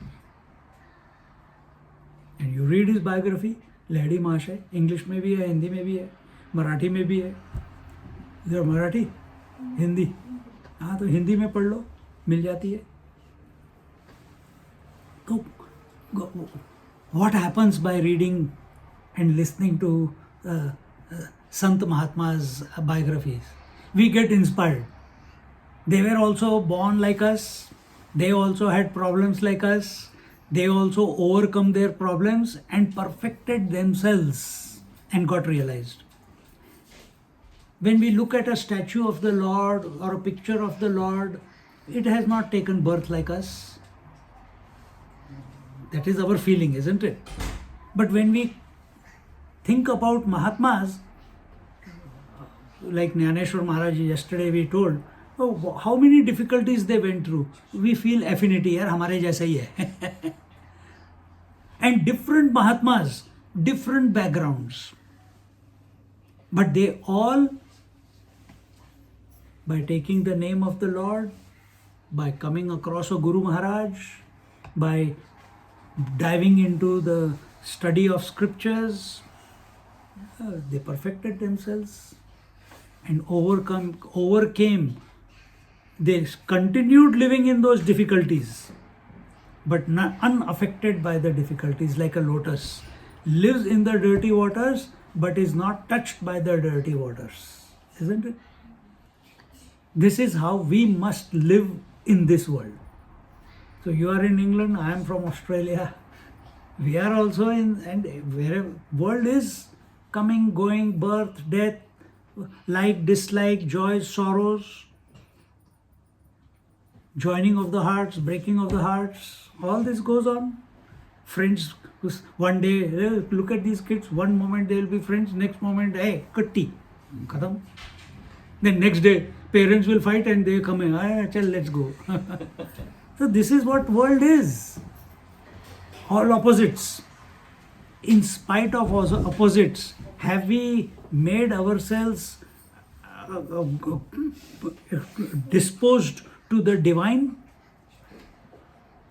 And you read his biography, Lahiri Mahashay, English में भी है, हिंदी में भी है, मराठी में भी है. इधर मराठी, हिंदी, हाँ तो हिंदी में पढ़ लो, मिल जाती है. तो what happens by reading and listening to Sant Mahatma's biographies? We get inspired. They were also born like us. They also had problems like us. They also overcome their problems and perfected themselves and got realized. When we look at a statue of the Lord or a picture of the Lord, it has not taken birth like us. That is our feeling, isn't it? But when we think about Mahatmas, like Jnaneshwar Maharaj yesterday we told, oh, how many difficulties they went through. We feel affinity, yaar, hamare jaisa hi hai. And different Mahatmas, different backgrounds. But they all, by taking the name of the Lord, by coming across a Guru Maharaj, by diving into the study of scriptures, they perfected themselves and overcame. They continued living in those difficulties, but not unaffected by the difficulties, like a lotus. Lives in the dirty waters, but is not touched by the dirty waters. Isn't it? This is how we must live in this world. So you are in England, I am from Australia. We are also in, and wherever world is coming, going, birth, death, like, dislike, joys, sorrows, joining of the hearts, breaking of the hearts, all this goes on. Friends, one day, look at these kids, one moment they will be friends, next moment, hey, katti, khatam. Then next day, parents will fight and they come in, chal, let's go. So this is what world is. All opposites. In spite of opposites, have we made ourselves disposed to the divine?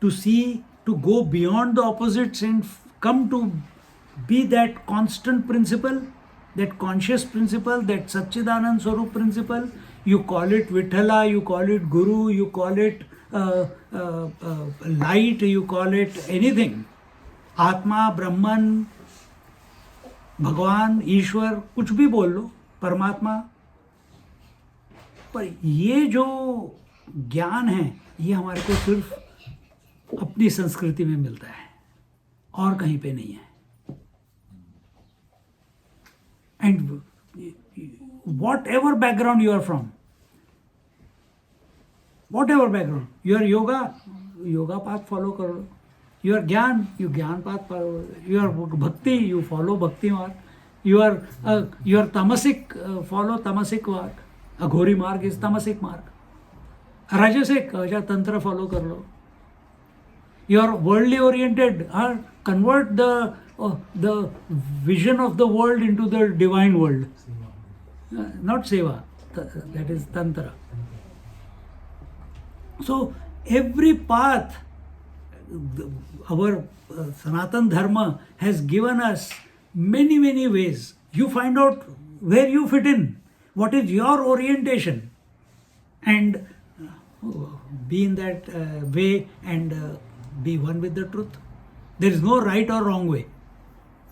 To see, to go beyond the opposites and come to be that constant principle, that conscious principle, that Satchidanand Swarup principle. You call it Vithala, you call it Guru, you call it light, you call it anything. Atma, Brahman, भगवान, ईश्वर, कुछ भी बोल लो, परमात्मा. पर ये जो ज्ञान है, ये हमारे को सिर्फ अपनी संस्कृति में मिलता है और कहीं पे नहीं है. And whatever background you are from, whatever background, your yoga path follow karo. Your jnana, you jnana path follow. Your bhakti, you follow bhakti marg. Your tamasic, follow tamasic marg. Aghori marg is tamasic marg. Rajasic, tantra follow kar lo. You're worldly oriented, convert the vision of the world into the divine world. Not seva, that is tantra. So every path, our Sanatan Dharma has given us many ways. You find out where you fit in, what is your orientation, and be in that way and be one with the truth. There is no right or wrong way.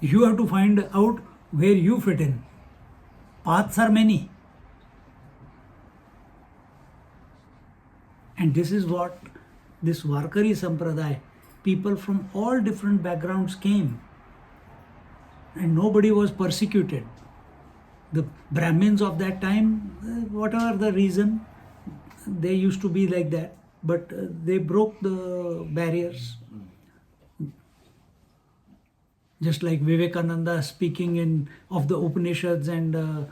You have to find out where you fit in. Paths are many. And this is what this Varkari Sampradaya, people from all different backgrounds came. And nobody was persecuted. The Brahmins of that time, whatever the reason, they used to be like that. But they broke the barriers. Just like Vivekananda speaking of the Upanishads and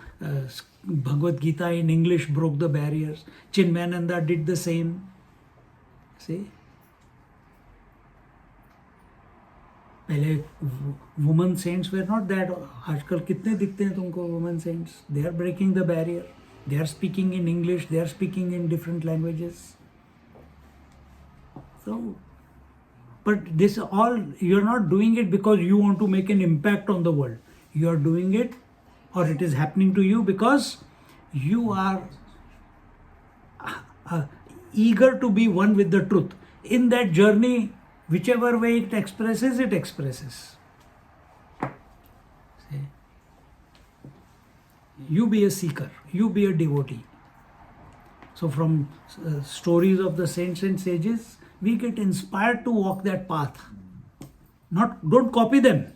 Bhagavad Gita in English broke the barriers. Chinmayananda did the same. See? पहले women saints were not that. आजकल कितने दिखते हैं तुमको women saints? They are breaking the barrier. They are speaking in English. They are speaking in different languages. So, but this all, you're not doing it because you want to make an impact on the world. You are doing it, or it is happening to you because you are eager to be one with the truth. In that journey, whichever way it expresses, it expresses. See? You be a seeker, you be a devotee. So from stories of the saints and sages, we get inspired to walk that path. Don't copy them.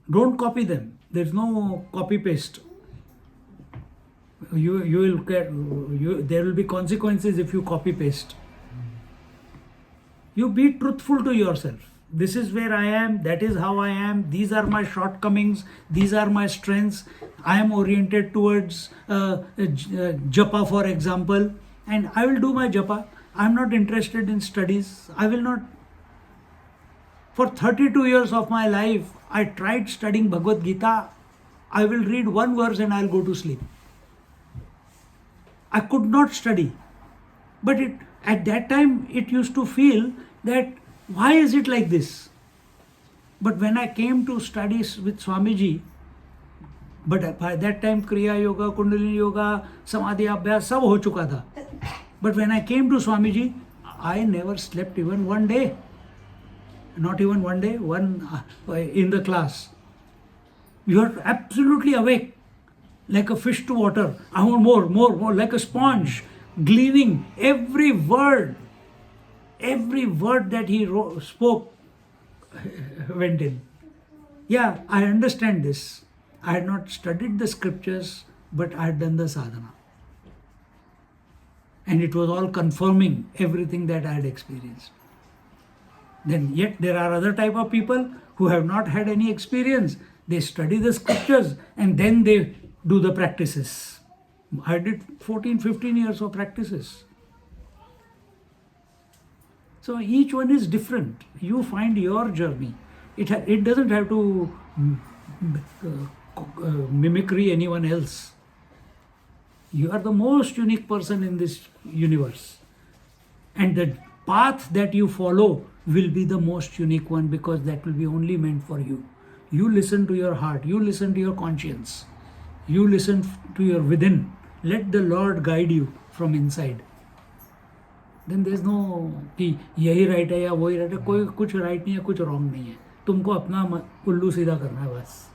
Don't copy them. There's no copy paste. There will be consequences if you copy paste. You be truthful to yourself. This is where I am. That is how I am. These are my shortcomings. These are my strengths. I am oriented towards japa, for example, and I will do my japa. I am not interested in studies. I will not. For 32 years of my life, I tried studying Bhagavad Gita. I will read one verse and I will go to sleep. I could not study. But at that time, it used to feel that, why is it like this? But when I came to studies with Swamiji, but by that time Kriya Yoga, Kundalini Yoga, Samadhi Abhyas, sab ho chuka tha. But when I came to Swamiji, I never slept even one day. Not even one day, in the class. You are absolutely awake, like a fish to water. I want more, like a sponge, gleaning every word that he spoke went in. Yeah, I understand this. I had not studied the scriptures, but I had done the sadhana. And it was all confirming everything that I had experienced. Then yet there are other type of people who have not had any experience. They study the scriptures and then they do the practices. I did 14-15 years of practices. So each one is different. You find your journey. It doesn't have to mimicry anyone else. You are the most unique person in this universe. And the path that you follow will be the most unique one, because that will be only meant for you. You listen to your heart. You listen to your conscience. You listen to your within. Let the Lord guide you from inside. Then there's no कि यही right है या वही right है. कोई कुछ right नहीं है, कुछ wrong नहीं है. तुमको अपना उल्लू सीधा करना है बस.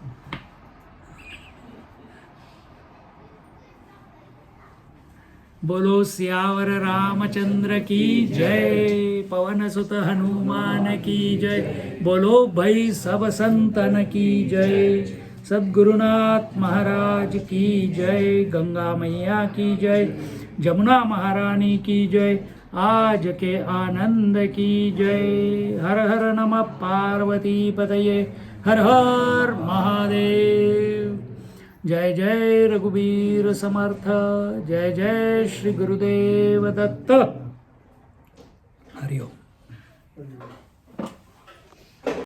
बोलो सियावर रामचंद्र की जय, पवन सुत हनुमान की जय, बोलो भाई सब संतन की जय, सद्गुरुनाथ महाराज की जय, गंगा मैया की जय, जमुना महारानी की जय, आज के आनंद की जय। हर हर नमः पार्वती पतये, हर हर महादेव। जय जय रघुवीर समर्थ, जय जय श्री गुरुदेव दत्त।